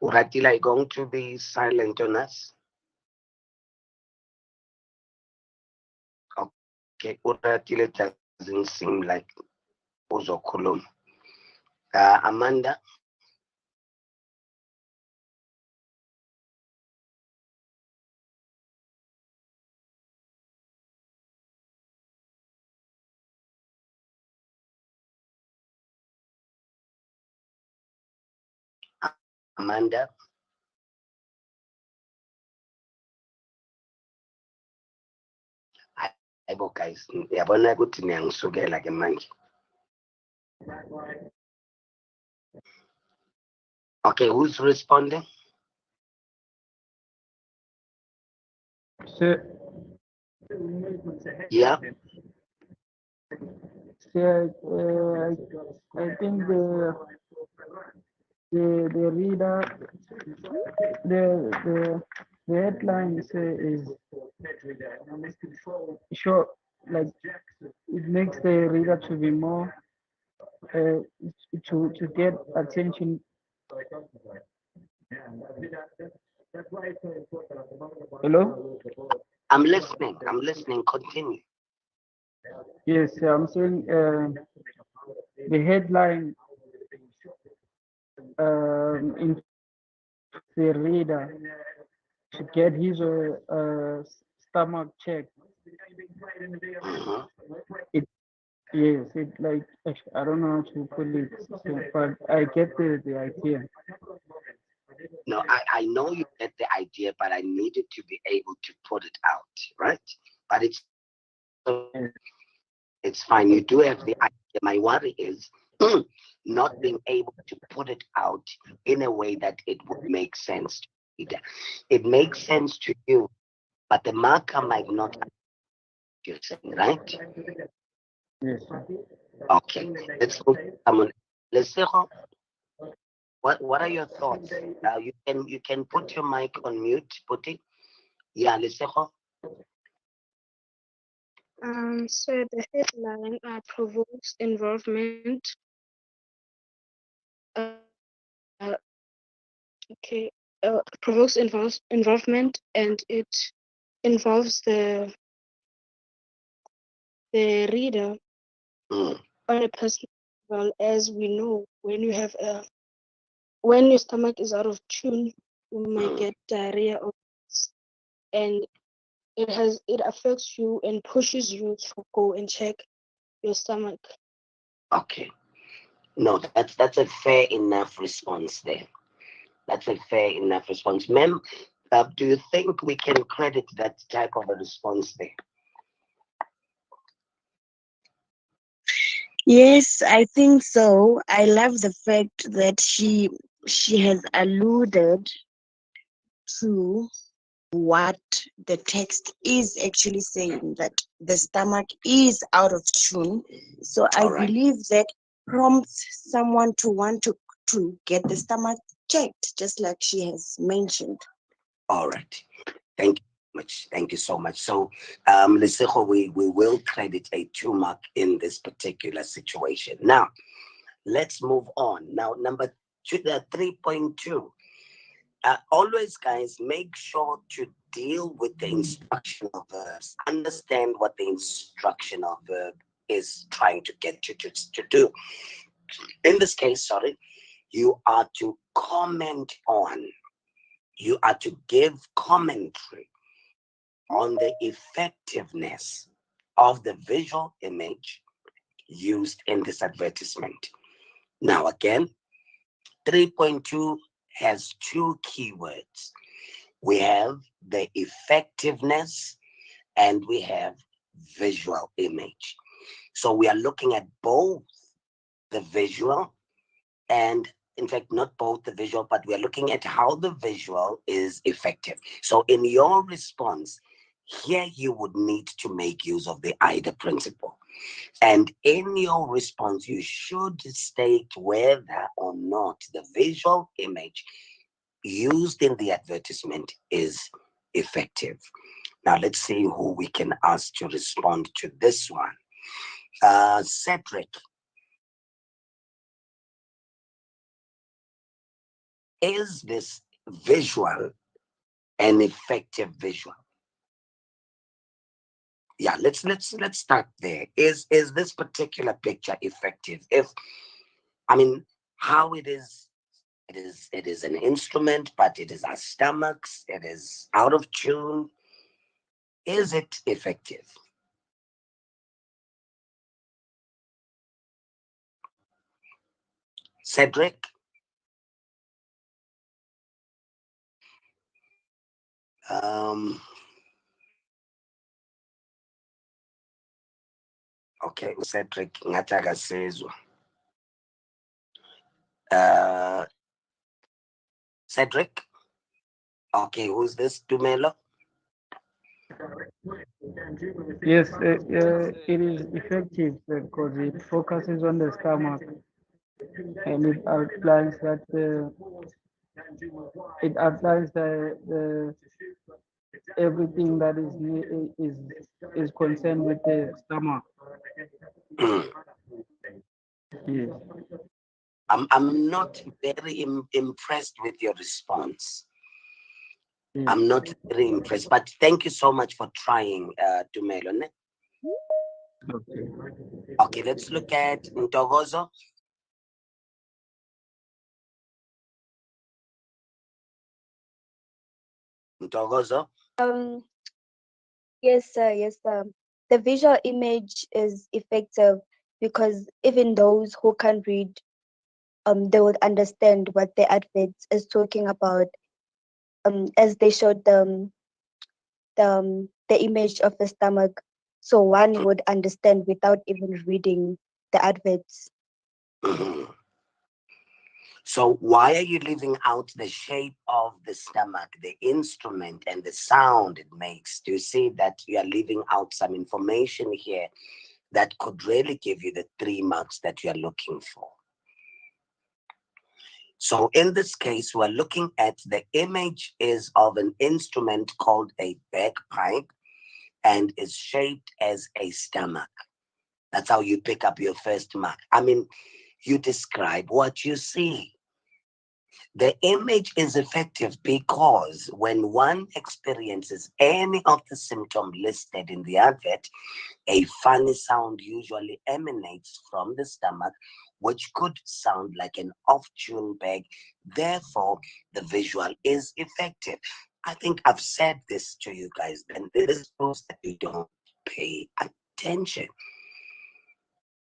Oratile, are you going to be silent on us? Okay, Oratile doesn't seem like Uzokulum. Amanda? Amanda? Hayibo guys, yabona ukuthi niyangisukela ke manje. Okay, who's responding? Sir, Yeah. sir, I think the reader, the headline is short, like it makes the reader to be more to get attention. Hello? I'm listening. Continue. Yes, I'm saying the headline in the reader to get his stomach checked. Mhm. Yes, it like I don't know how to put it, but I get the idea. No, I know you get the idea, but I needed to be able to put it out, right? But it's fine. You do have the idea. My worry is not being able to put it out in a way that it would make sense to you. It makes sense to you, but the marker might not understand, right? Yes. Okay, let's move to someone. Lesego, what are your thoughts? You can put your mic on mute, Puti. Yeah, Lesego. So the headline provokes involvement. Provokes involvement, and it involves the reader on a personal level. As we know, when your stomach is out of tune, you might get diarrhea, and it affects you and pushes you to go and check your stomach. Okay. No, that's a fair enough response there. That's a fair enough response. Ma'am, do you think we can credit that type of a response there? Yes, I think so. I love the fact that she has alluded to what the text is actually saying, that the stomach is out of tune. So I believe that prompts someone to want to get the stomach checked, just like she has mentioned. All right. Thank you much. Thank you so much. So, Lesego, we will credit a 2 mark in this particular situation. Now, let's move on. Now, number 3.2. Always, guys, make sure to deal with the instructional verbs. Understand what the instructional verb is trying to get you to do. In this case, sorry, you are to comment on, you are to give commentary on the effectiveness of the visual image used in this advertisement. Now, again, 3.2 has two keywords. We have the effectiveness and we have visual image. So we are looking at both the visual and, in fact, not both the visual, but we are looking at how the visual is effective. So in your response, here you would need to make use of the either principle. And in your response, you should state whether or not the visual image used in the advertisement is effective. Now, let's see who we can ask to respond to this one. Cedric. Is this visual an effective visual? Yeah, let's start there. Is this particular picture effective? If, I mean, how it is an instrument, but it is our stomachs, it is out of tune. Is it effective? Cedric? Okay, Cedric ngathi akasezwa. Cedric? Okay, who's this? Tumelo? Yes, it is effective because it focuses on the stomach and it outlines that the everything that is concerned with the stomach. Yes. I'm not very impressed with your response. I'm not very impressed, but thank you so much for trying, Tumelo. Okay. Okay, let's look at Ntogozo. Ntogozo. Yes, sir. Yes, sir. The visual image is effective because even those who can't read, they would understand what the advert is talking about. As they showed the image of the stomach, so one would understand without even reading the adverts. Mhm. So why are you leaving out the shape of the stomach, the instrument, and the sound it makes? Do you see that you are leaving out some information here that could really give you the 3 marks that you are looking for? So in this case, we're looking at the image is of an instrument called a bagpipe and is shaped as a stomach. That's how you pick up your first mark. I mean, you describe what you see. The image is effective because when one experiences any of the symptoms listed in the advert, a funny sound usually emanates from the stomach, which could sound like an off-tune bag. Therefore, the visual is effective. I think I've said this to you guys, and this proves that you don't pay attention.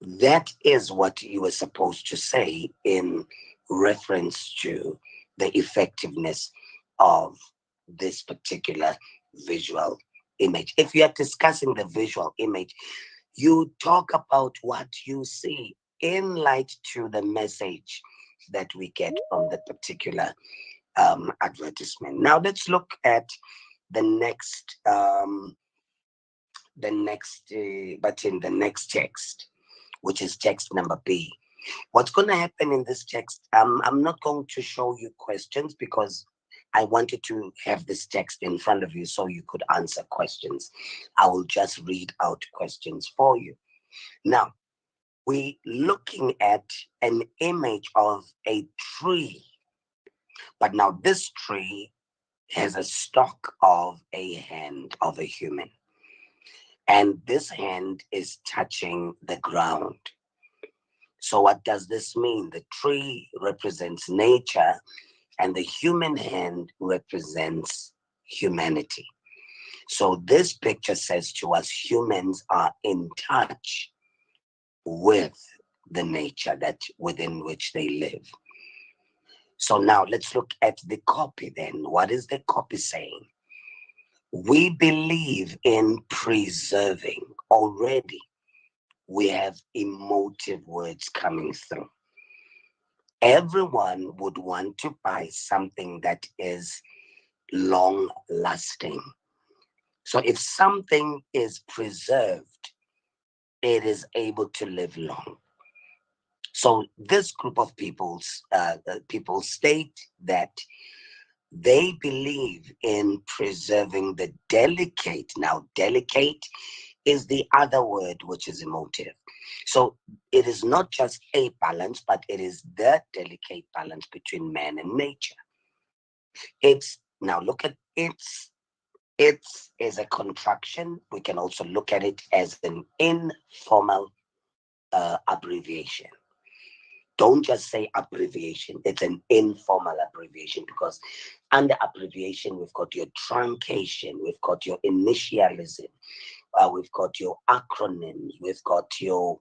That is what you were supposed to say in reference to the effectiveness of this particular visual image. If you are discussing the visual image, you talk about what you see in light to the message that we get from the particular advertisement. Now let's look at the next text, which is text number B. What's going to happen in this text, I'm not going to show you questions because I wanted to have this text in front of you so you could answer questions. I will just read out questions for you. Now, we're looking at an image of a tree. But now this tree has a stock of a hand of a human, and this hand is touching the ground. So, what does this mean? The tree represents nature, and the human hand represents humanity. So, this picture says to us humans are in touch with the nature that within which they live. So, now let's look at the copy then. What is the copy saying? We believe in preserving. Already, we have emotive words coming through. Everyone would want to buy something that is long lasting. So if something is preserved, it is able to live long. So this group of people state that they believe in preserving the delicate. Now, delicate is the other word which is emotive. So it is not just a balance, but it is the delicate balance between man and nature. It's now look at it's is a contraction. We can also look at it as an informal abbreviation. Don't just say abbreviation. It's an informal abbreviation because under abbreviation, we've got your truncation, we've got your initialism, we've got your acronyms, we've got your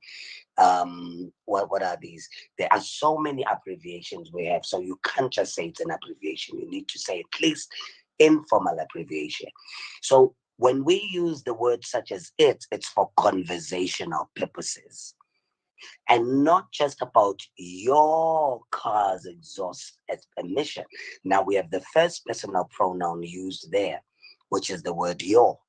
what are these? There are so many abbreviations we have, so you can't just say it's an abbreviation. You need to say at least informal abbreviation. So when we use the word such as it's for conversational purposes and not just about your car's exhaust emission. Now we have the first personal pronoun used there, which is the word your.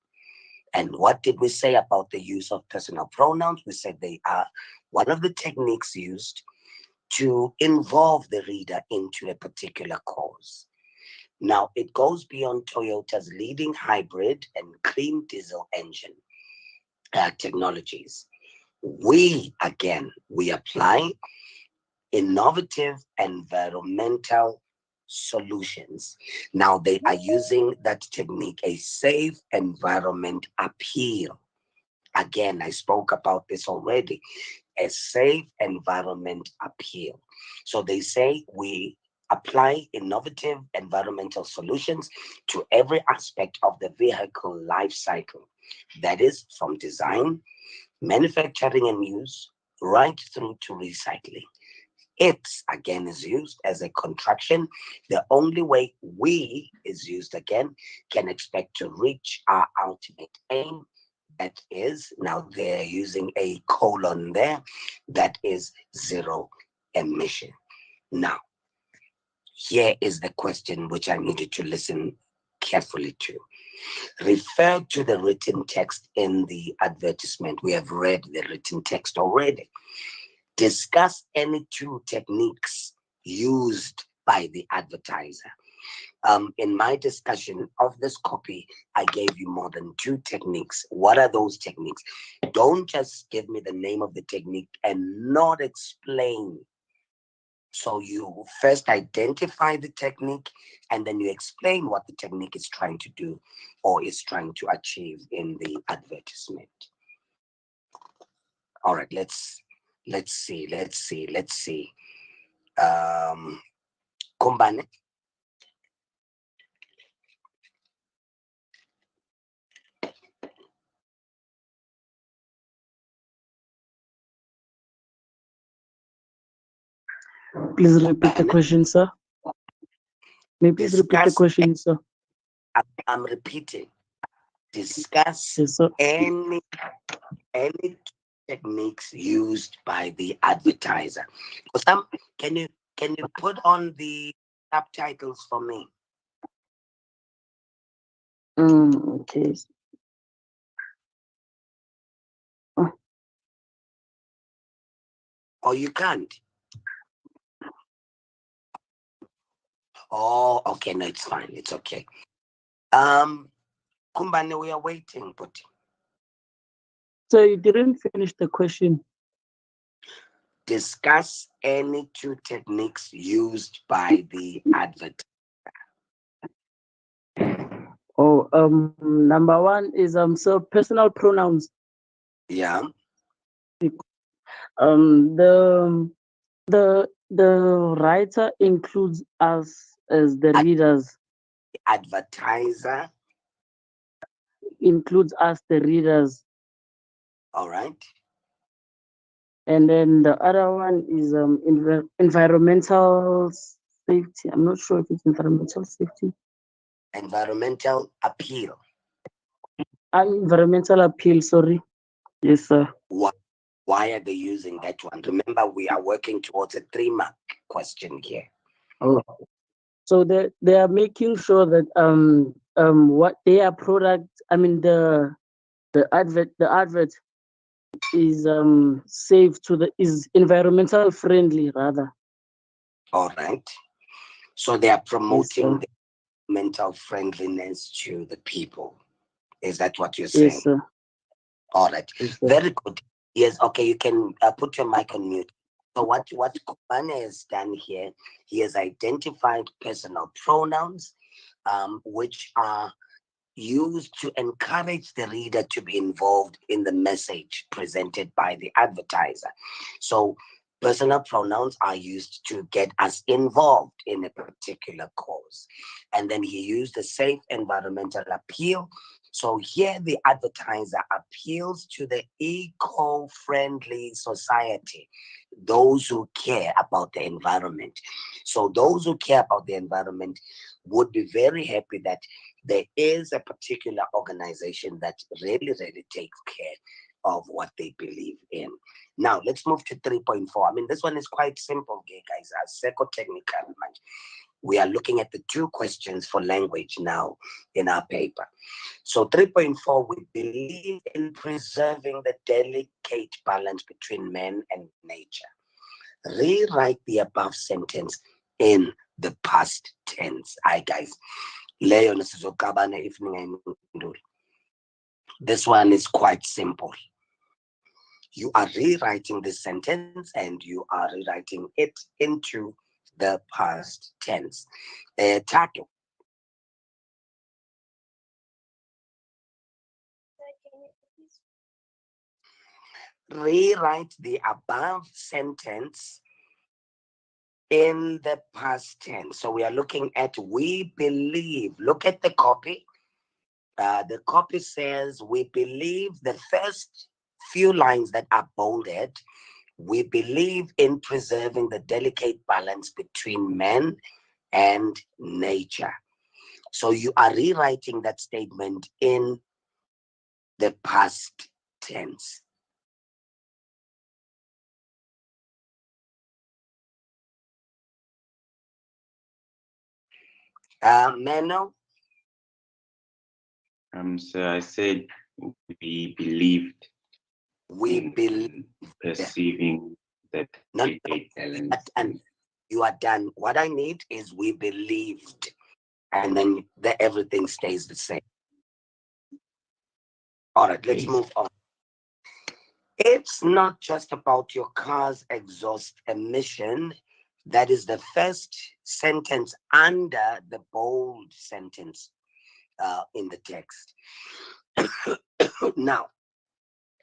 And what did we say about the use of personal pronouns? We said they are one of the techniques used to involve the reader into a particular cause. Now, it goes beyond Toyota's leading hybrid and clean diesel engine technologies. We apply innovative environmental solutions. Now, they are using that technique, a safe environment appeal. Again, I spoke about this already, a safe environment appeal. So they say we apply innovative environmental solutions to every aspect of the vehicle life cycle. That is from design, manufacturing and use, right through to recycling. It again is used as a contraction. The only way we is used again can expect to reach our ultimate aim. That is, now they're using a colon there, that is zero emission. Now, here is the question which I needed to listen carefully to. Refer to the written text in the advertisement. We have read the written text already. Discuss any two techniques used by the advertiser. In my discussion of this copy, I gave you more than two techniques. What are those techniques? Don't just give me the name of the technique and not explain. So you first identify the technique and then you explain what the technique is trying to do or is trying to achieve in the advertisement. All right, let's see. Kumbane. Please repeat the question, sir. May you please repeat the question, sir? I'm repeating. Discuss Yes, sir. any techniques used by the advertiser. Can you put on the subtitles for me? Okay. Or you can't? Oh, okay. No, it's fine. It's okay. Kumbane, we are waiting, but So you didn't finish the question. Discuss any two techniques used by the advertiser. Oh, number one is so personal pronouns. Yeah. The the writer includes us as the readers. Advertiser. Includes us the readers. All right. And then the other one is environmental safety. I'm not sure if it's environmental safety. Environmental appeal. Environmental appeal, sorry. Yes, sir. Why are they using that one? Remember, we are working towards a 3-mark question here. Oh. So they are making sure that what their product, I mean the advert is safe is environmental friendly rather. All right. So they are promoting the mental friendliness to the people. Is that what you're saying? Yes, sir. All right. Yes, very good. Yes. Okay. You can put your mic on mute. So what Kubane has done here, he has identified personal pronouns, which are used to encourage the reader to be involved in the message presented by the advertiser. So personal pronouns are used to get us involved in a particular cause. And then he used the safe environmental appeal. So here the advertiser appeals to the eco-friendly society, those who care about the environment. So those who care about the environment would be very happy that there is a particular organization that really takes care of what they believe in. Now, let's move to 3.4. I mean, this one is quite simple, okay, guys. Psychotechnical. We are looking at the 2 questions for language now in our paper. So 3.4, we believe in preserving the delicate balance between man and nature. Rewrite the above sentence in the past tense. Hi, guys. This one is quite simple. You are rewriting this sentence and you are rewriting it into the past tense. Tato. Rewrite the above sentence in the past tense. So we are looking at we believe. Look at the copy. The copy says we believe the first few lines that are bolded. We believe in preserving the delicate balance between man and nature. So you are rewriting that statement in the past tense. Mano? So I said we believed. We believe. Perceiving that balance. You are done. What I need is we believed. And then everything stays the same. All right, let's move on. It's not just about your car's exhaust emission. That is the first sentence under the bold sentence in the text. Now,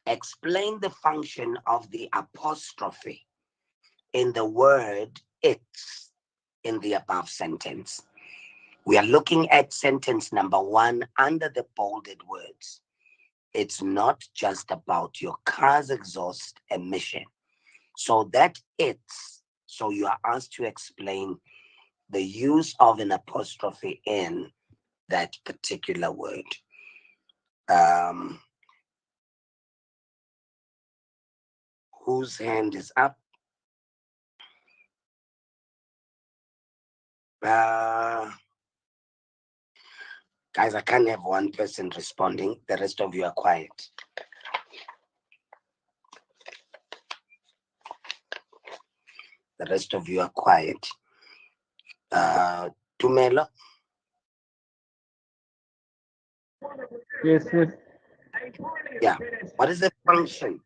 explain the function of the apostrophe in the word it's in the above sentence. We are looking at sentence number 1 under the bolded words. It's not just about your car's exhaust emission. So you are asked to explain the use of an apostrophe in that particular word. Whose hand is up? Guys, I can't have one person responding. The rest of you are quiet. The rest of you are quiet. Tumelo? Yes, yes. Yeah. What is the function?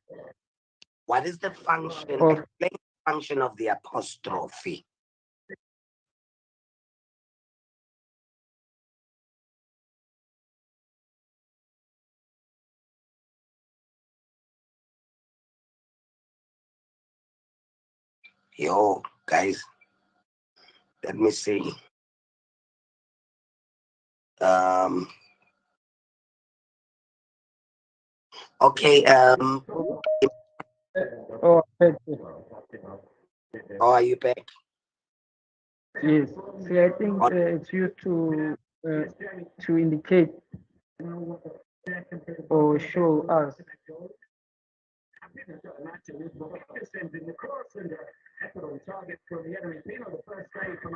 What is the function? Explain the function of the apostrophe. Yo, guys, let me see. Okay. Oh, thank you. How are you back? Yes. See, I think it's used to indicate or show us.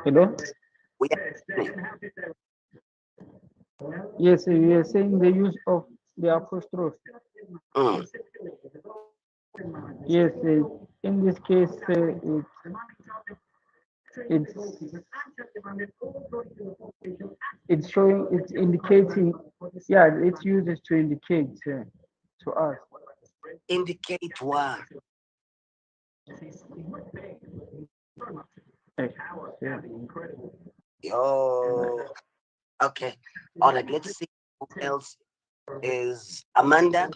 Hello? We are Yes, we are saying the use of the apostrophe. Yes, in this case, it's showing, it's indicating, yeah, it uses to indicate to us. indicate what? Yeah. Yo. Okay. All right. Let's see who else is Amanda.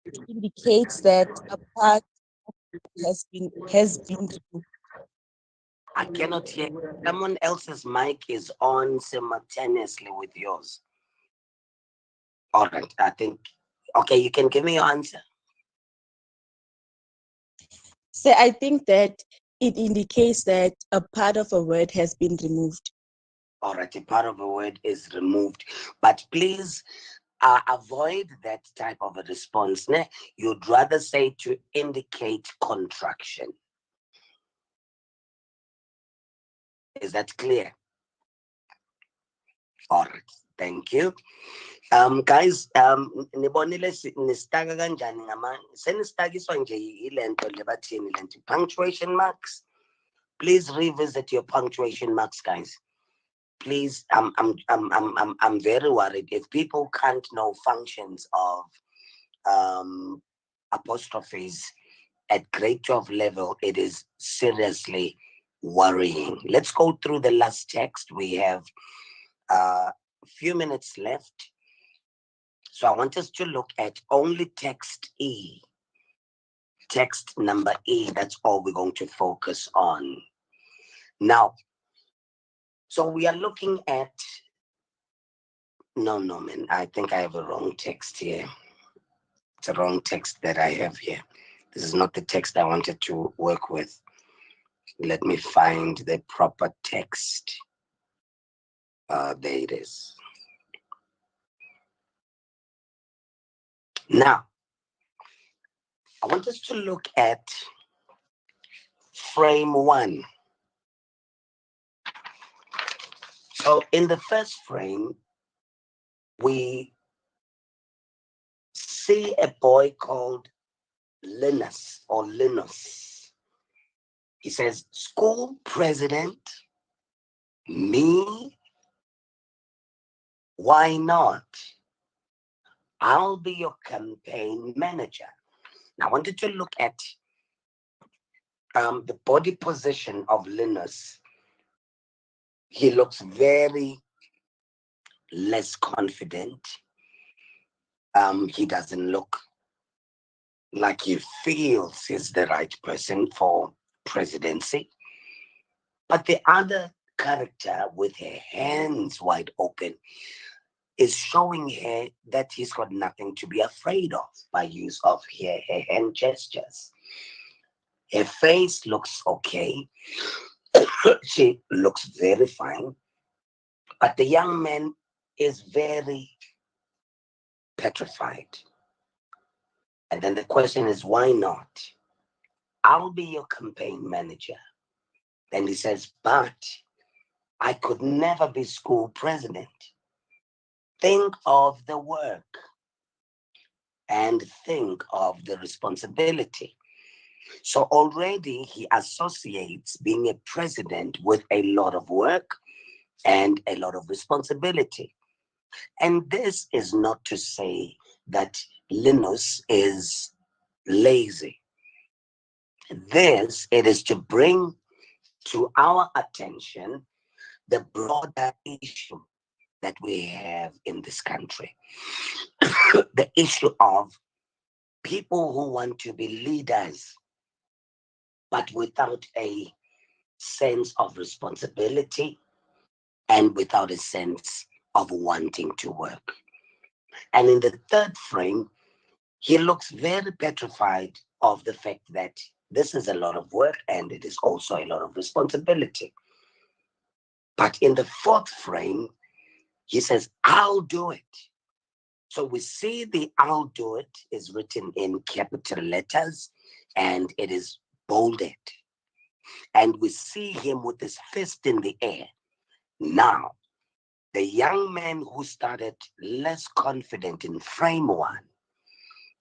It indicates that a part has been removed. I cannot hear. Someone else's mic is on simultaneously with yours. All right. I think. Okay, you can give me your answer. So I think that it indicates that a part of a word has been removed. All right, a part of a word is removed, but please avoid that type of a response. Ne? You'd rather say to indicate contraction. Is that clear? All right, thank you. Guys, nibonile nistaka kanjani ngama senistakiswa nje ilento lebathini lento punctuation marks. Please revisit your punctuation marks, guys. Please, I'm very worried if people can't know functions of apostrophes at grade 12 level. It is seriously worrying. Let's go through the last text. We have a few minutes left. So I want us to look at only text E. Text number E, that's all we're going to focus on. Now, so we are looking at, no, man, I think I have a wrong text here. It's a wrong text that I have here. This is not the text I wanted to work with. Let me find the proper text. There it is. Now, I want us to look at frame 1. So in the first frame, we see a boy called Linus or Linus. He says, school president, me, why not? I'll be your campaign manager. Now I wanted to look at the body position of Linus. He looks very less confident. He doesn't look like he feels he's the right person for presidency. But the other character with her hands wide open is showing her that he's got nothing to be afraid of by use of her hand gestures. Her face looks okay. She looks very fine. But the young man is very petrified. And then the question is, why not? I'll be your campaign manager. Then he says, but I could never be school president. Think of the work and think of the responsibility. So already he associates being a president with a lot of work and a lot of responsibility. And this is not to say that Linus is lazy. It is to bring to our attention the broader issue that we have in this country. The issue of people who want to be leaders, but without a sense of responsibility and without a sense of wanting to work. And in the third frame, he looks very petrified of the fact that this is a lot of work and it is also a lot of responsibility. But in the fourth frame, he says, I'll do it. So we see the I'll do it is written in capital letters and it is bolded. And we see him with his fist in the air. Now, the young man who started less confident in frame one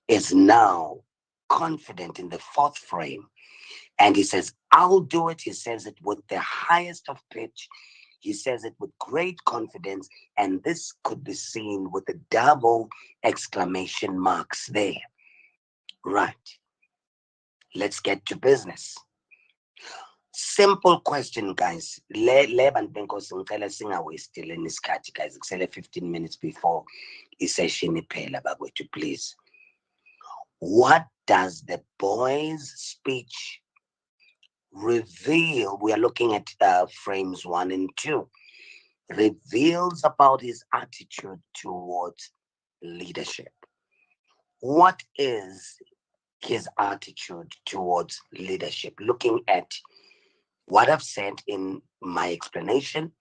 is now confident in the fourth frame. And he says, I'll do it. He says it with the highest of pitch. He says it with great confidence. And this could be seen with the double exclamation marks there. Right. Let's get to business. Simple question, guys. Le bantu benkosi ngicela singawasteeleni isikhathi, guys. Kusele 15 minutes before isession iphela bakwethu, please. What does the boy's speech reveal? We are looking at frames 1 and 2. Reveals about his attitude towards leadership. What is his attitude towards leadership? Looking at what I've said in my explanation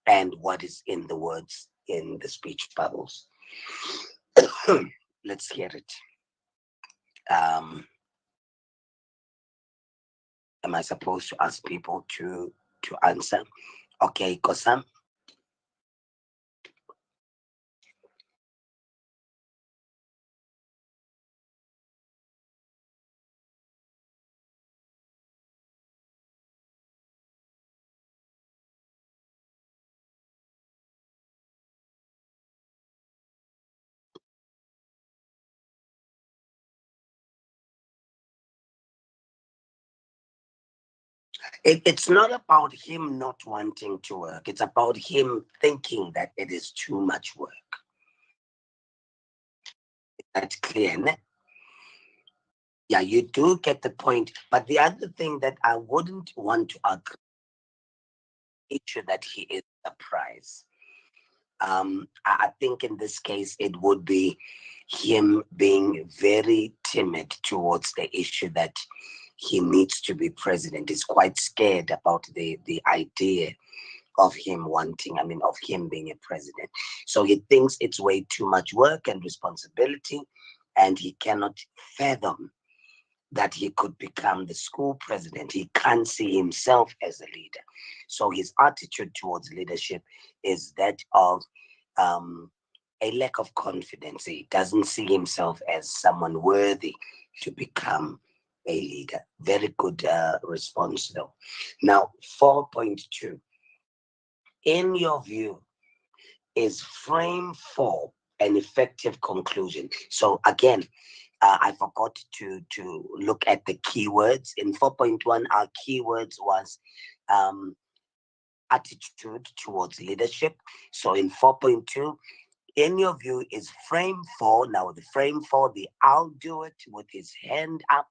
and what is in the words in the speech bubbles. Let's hear it. Am I supposed to ask people to answer? Okay, Kosam. It's not about him not wanting to work. It's about him thinking that it is too much work. That's clear, ne? Yeah, you do get the point. But the other thing that I wouldn't want to agree issue that he is surprised. I think in this case it would be him being very timid towards the issue that he needs to be president. He's quite scared about the idea of him of him being a president. So he thinks it's way too much work and responsibility, and he cannot fathom that he could become the school president. He can't see himself as a leader. So his attitude towards leadership is that of a lack of confidence. He doesn't see himself as someone worthy to become a leader. Very good response though. Now, 4.2. In your view, is frame 4 an effective conclusion? So again, I forgot to look at the keywords. In 4.1, our keywords was attitude towards leadership. So in 4.2, in your view, is frame 4, now the frame 4, the I'll do it with his hand up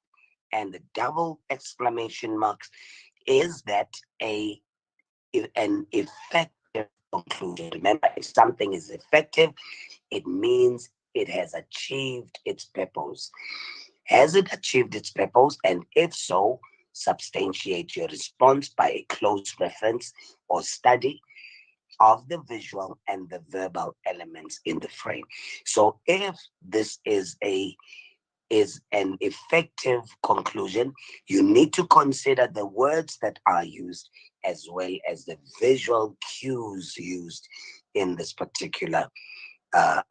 and the double exclamation marks, is that an effective conclusion? Remember, if something is effective, it means it has achieved its purpose. Has it achieved its purpose? And if so, substantiate your response by a close reference or study of the visual and the verbal elements in the frame. So if this is an effective conclusion, you need to consider the words that are used as well as the visual cues used in this particular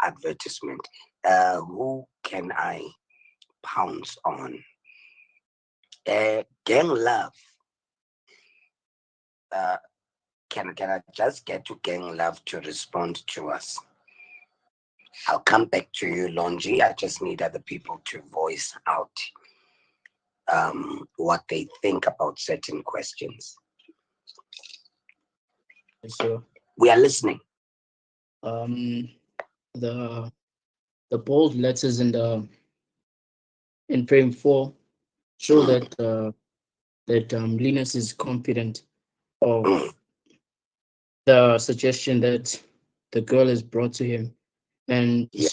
advertisement. Who can I pounce on? Gang Love. Can I just get to Gang Love to respond to us? I'll come back to you, Longi. I just need other people to voice out what they think about certain questions. So We are listening. the bold letters in frame 4 show that Linus is confident of the suggestion that the girl is brought to him, and Yeah.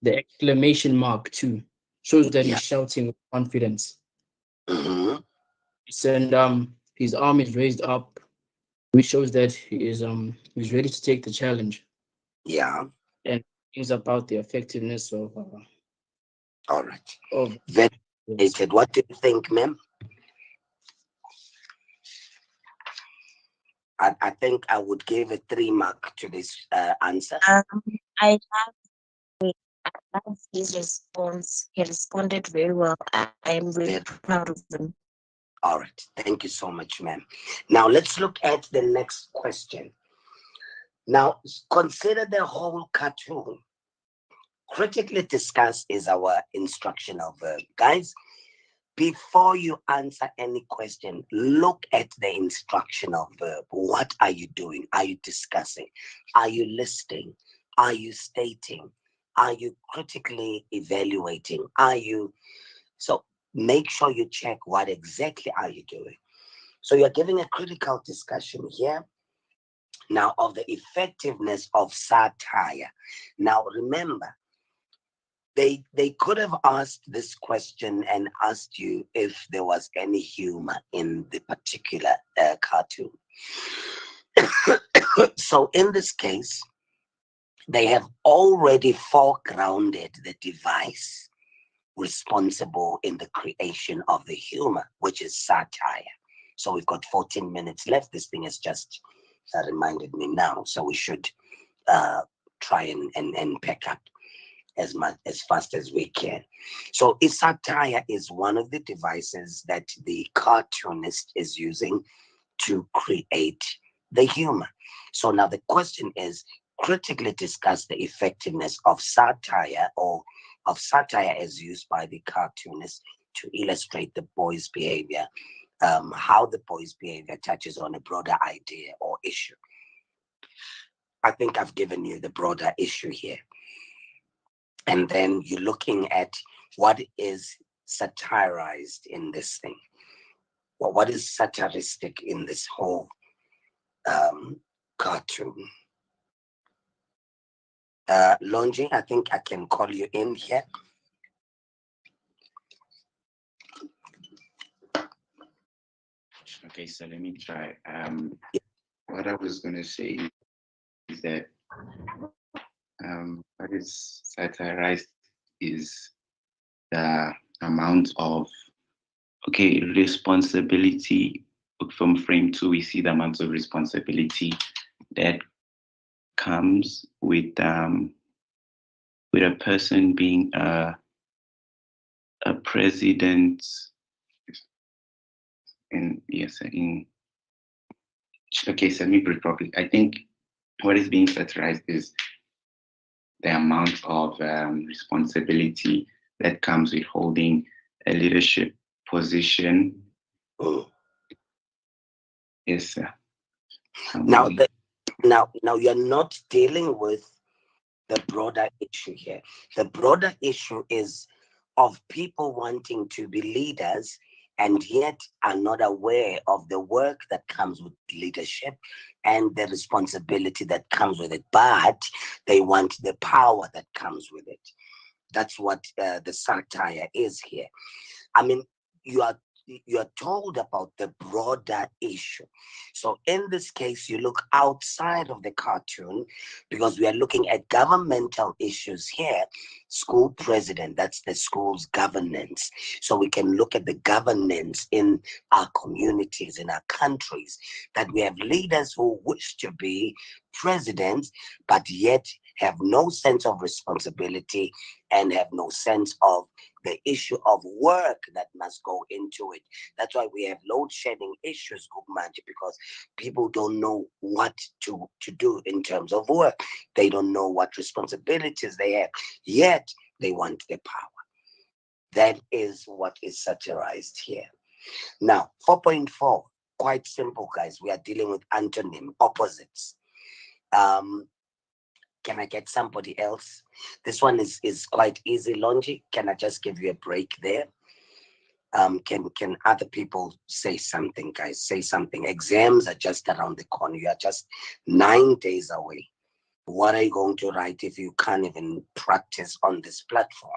the exclamation mark too shows that Yeah. he's shouting with confidence. Mhm. And his arm is raised up, which shows that he's ready to take the challenge. Yeah. And things about the effectiveness All right. of Very yes. good. What do you think, ma'am? I think I would give a 3 mark to this answer. I love his response. He responded very well. I am really Very- proud of him. All right. Thank you so much, ma'am. Now let's look at the next question. Now consider the whole cartoon. Critically discuss is our instructional verb. Guys, before you answer any question, look at the instructional verb. What are you doing? Are you discussing? Are you listing? Are you stating? Are you critically evaluating? So make sure you check what exactly are you doing. So you're giving a critical discussion here now of the effectiveness of satire. Now remember, they could have asked this question and asked you if there was any humor in the particular cartoon. So in this case, they have already foregrounded the device responsible in the creation of the humor, which is satire. So we've got 14 minutes left. This thing has just reminded me now. So we should try and pick up as fast as we can. So if satire is one of the devices that the cartoonist is using to create the humor. So now the question is, critically discuss the effectiveness of satire or of satire as used by the cartoonist to illustrate the boy's behavior, how the boy's behavior touches on a broader idea or issue. I think I've given you the broader issue here. And then you're looking at what is satirized in this thing. Well, what is satiristic in this whole cartoon? Longi, I think I can call you in here. Okay, so let me try. What I was going to say is that what is satirized is the amount of responsibility. From frame 2, we see the amount of responsibility that comes with a person being a president. And yes, okay, so let me put it properly. I think what is being satirized is the amount of responsibility that comes with holding a leadership position. Mm. Yes, sir. Now, you're not dealing with the broader issue here. The broader issue is of people wanting to be leaders and yet are not aware of the work that comes with leadership and the responsibility that comes with it, but they want the power that comes with it. That's what the satire is here. I mean, you are told about the broader issue. So in this case, you look outside of the cartoon because we are looking at governmental issues here. School president, that's the school's governance. So we can look at the governance in our communities, in our countries, that we have leaders who wish to be presidents, but yet have no sense of responsibility and have no sense of the issue of work that must go into it. That's why we have load shedding issues, Gugmanji, because people don't know what to do in terms of work. They don't know what responsibilities they have, yet they want the power. That is what is satirized here. Now, 4.4, quite simple, guys. We are dealing with antonym, opposites. Can I get somebody else? This one is quite easy. Longi, can I just give you a break there? Can other people say something, guys? Say something. Exams are just around the corner. You are just 9 days away. What are you going to write if you can't even practice on this platform?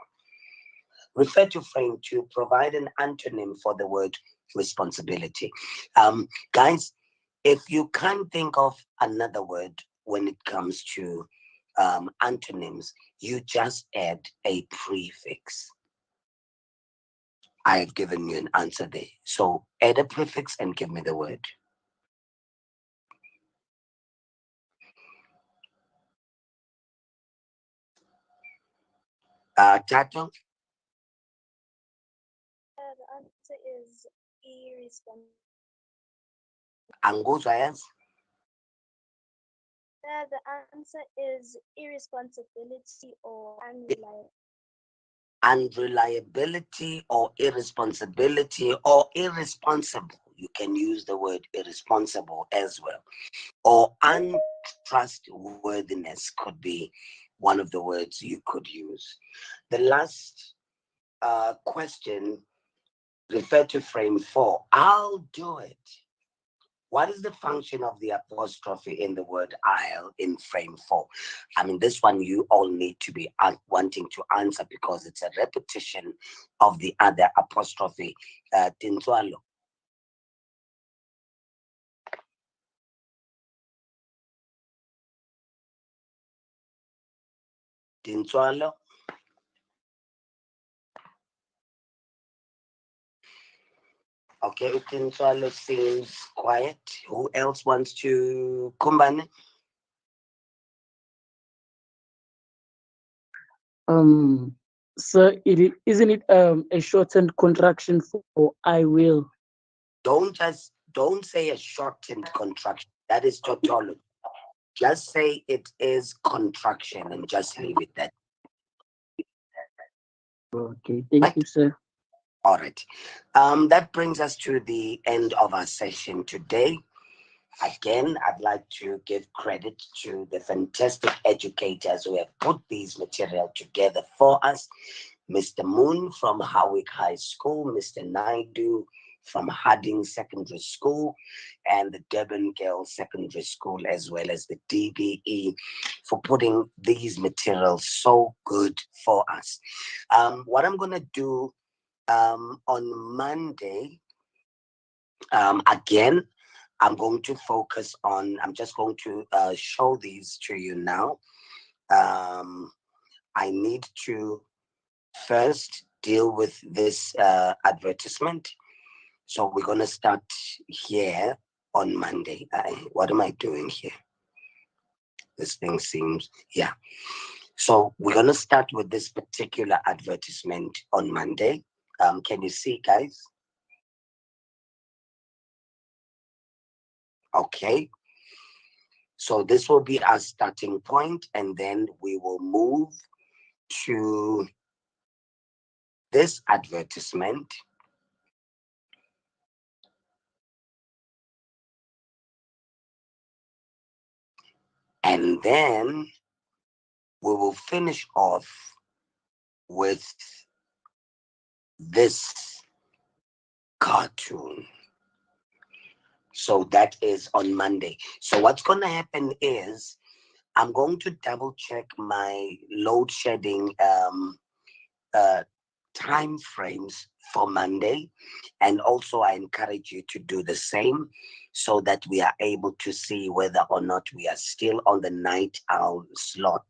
Refer to frame 2. Provide an antonym for the word responsibility. Guys, if you can't think of another word when it comes to antonyms, you just add a prefix. I have given you an answer there. So add a prefix and give me the word. Tato? The answer is irresponsible. Anguzwa, yes? The answer is irresponsibility or unreliable. Unreliability or irresponsibility or irresponsible. You can use the word irresponsible as well. Or untrustworthiness could be one of the words you could use. The last question, refer to frame 4. I'll do it. What is the function of the apostrophe in the word I'll in frame 4? I mean, this one you all need to be wanting to answer because it's a repetition of the other apostrophe, Tinzwalo. Tinzwalo. Okay, Tinzwalo seems quiet. Who else wants to Kumbane? So isn't it a shortened contraction for I will? Don't say a shortened contraction. That is tautology. Just say it is contraction and just leave it that. Okay, thank you, sir. All right. That brings us to the end of our session today. Again, I'd like to give credit to the fantastic educators who have put these material together for us. Mr. Moon from Howick High School, Mr. Naidu from Harding Secondary School, and the Durban Girls Secondary School, as well as the DBE, for putting these materials so good for us. What I'm going to do on Monday, again, I'm going to focus on, I'm just going to show these to you now. I need to first deal with this advertisement. So we're going to start here on Monday. What am I doing here? This thing seems, yeah. So we're going to start with this particular advertisement on Monday. Can you see, guys? Okay. So this will be our starting point, and then we will move to this advertisement. And then we will finish off with this cartoon. So that is on Monday. So what's going to happen is I'm going to double check my load shedding time frames for Monday. And also I encourage you to do the same so that we are able to see whether or not we are still on the night owl slot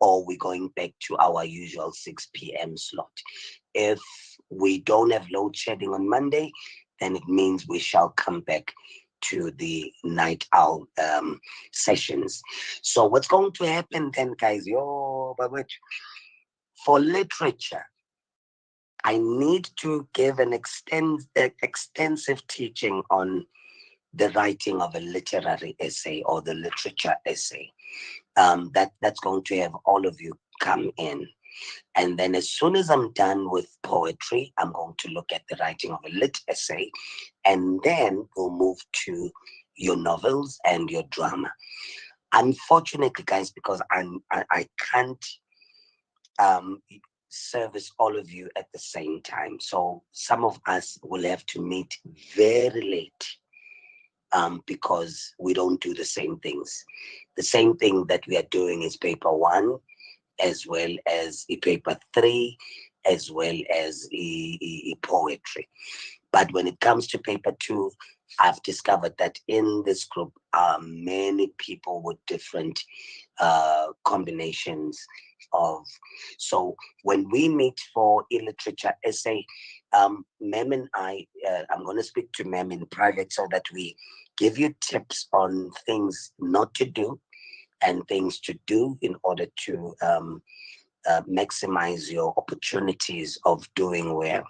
or we're going back to our usual 6 p.m. slot. If we don't have load shedding on Monday, then it means we shall come back to the night owl sessions. So what's going to happen then, guys? For literature, I need to give an extensive teaching on the writing of a literary essay or the literature essay. That's going to have all of you come in. And then as soon as I'm done with poetry, I'm going to look at the writing of a lit essay, and then we'll move to your novels and your drama. Unfortunately, guys, because I can't service all of you at the same time. So some of us will have to meet very late because we don't do the same things. The same thing that we are doing is paper 1, as well as paper 3, as well as poetry. But when it comes to paper 2, I've discovered that in this group are many people with different combinations of. So when we meet for e-literature essay, Mem and I'm going to speak to Mem in private so that we give you tips on things not to do and things to do in order to maximize your opportunities of doing well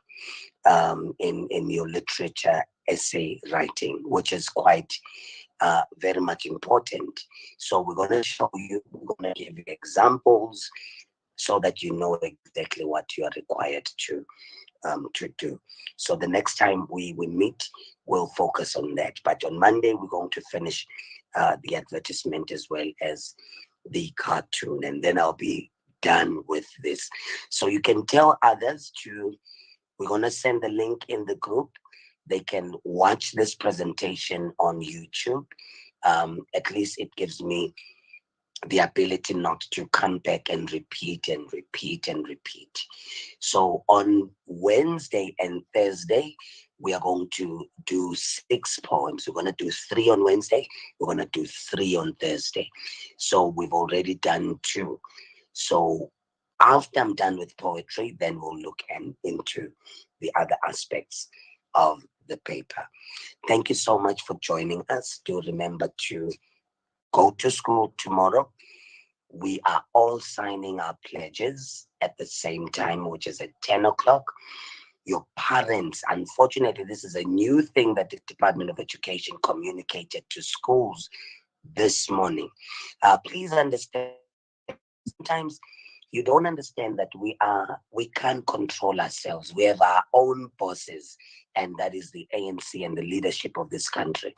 in your literature essay writing, which is quite very much important. So we're going to show you, we're going to give you examples so that you know exactly what you are required to do. So the next time we meet, we'll focus on that. But on Monday, we're going to finish the advertisement as well as the cartoon, and then I'll be done with this. So you can tell others to, we're going to send the link in the group. They can watch this presentation on YouTube. At least it gives me the ability not to come back and repeat and repeat and repeat. So on Wednesday and Thursday, we are going to do 6 poems. We're going to do 3 on Wednesday. We're going to do 3 on Thursday. So we've already done 2. So after I'm done with poetry, then we'll look into the other aspects of the paper. Thank you so much for joining us. Do remember to go to school tomorrow. We are all signing our pledges at the same time, which is at 10 o'clock. Your parents, unfortunately, this is a new thing that the Department of Education communicated to schools this morning. Please understand, sometimes you don't understand that we can't control ourselves. We have our own bosses, and that is the ANC and the leadership of this country.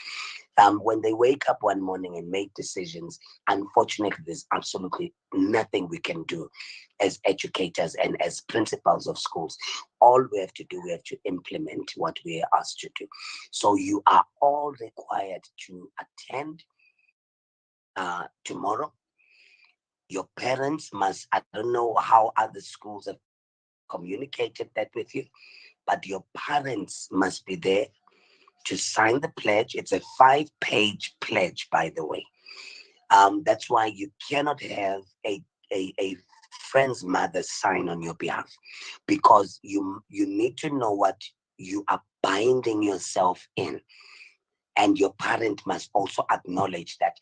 When they wake up one morning and make decisions, unfortunately, there's absolutely nothing we can do as educators and as principals of schools. All we have to do, we have to implement what we are asked to do. So you are all required to attend tomorrow. Your parents must, I don't know how other schools have communicated that with you, but your parents must be there to sign the pledge. It's a 5-page pledge, by the way. That's why you cannot have a friend's mother sign on your behalf, because you need to know what you are binding yourself in. And your parent must also acknowledge that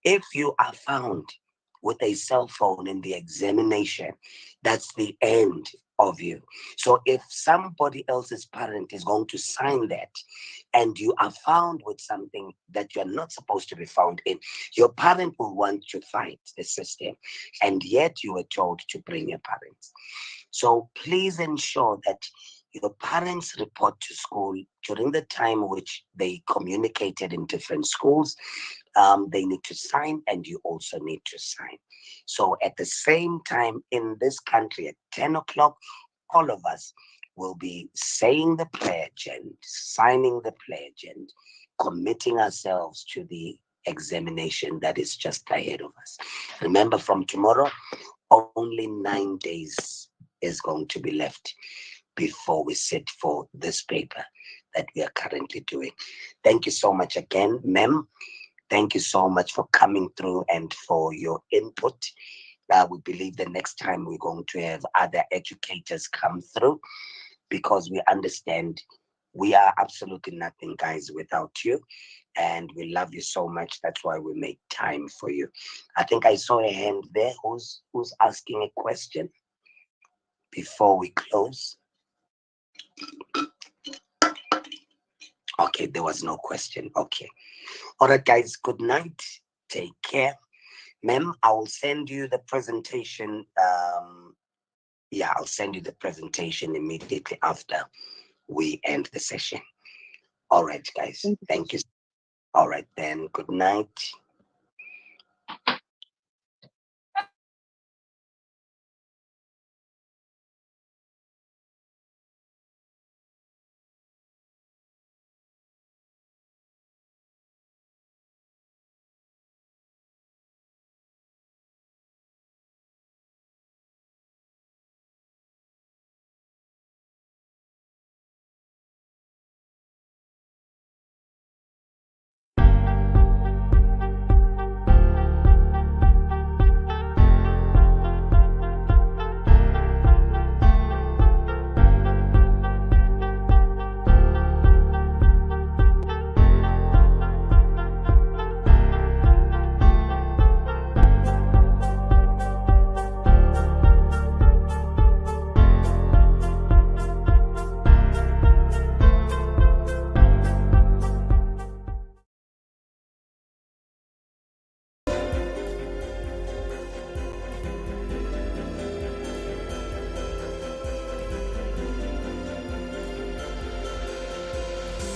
if you are found with a cell phone in the examination, that's the end of you. So if somebody else's parent is going to sign that and you are found with something that you're not supposed to be found in, your parent will want to fight the system, and yet you were told to bring your parents. So please ensure that your parents report to school during the time which they communicated in different schools. They need to sign, and you also need to sign. So at the same time in this country at 10 o'clock, all of us will be saying the pledge and signing the pledge and committing ourselves to the examination that is just ahead of us. Remember, from tomorrow, only 9 days is going to be left before we sit for this paper that we are currently doing. Thank you so much again, Mem. Thank you so much for coming through and for your input. We believe the next time we're going to have other educators come through, because we understand we are absolutely nothing, guys, without you. And we love you so much. That's why we make time for you. I think I saw a hand there. Who's asking a question before we close? Okay, there was no question. Okay. All right, guys, good night. Take care. Ma'am, I will send you the presentation. I'll send you the presentation immediately after we end the session. All right, guys. Thank you. All right, then. Good night.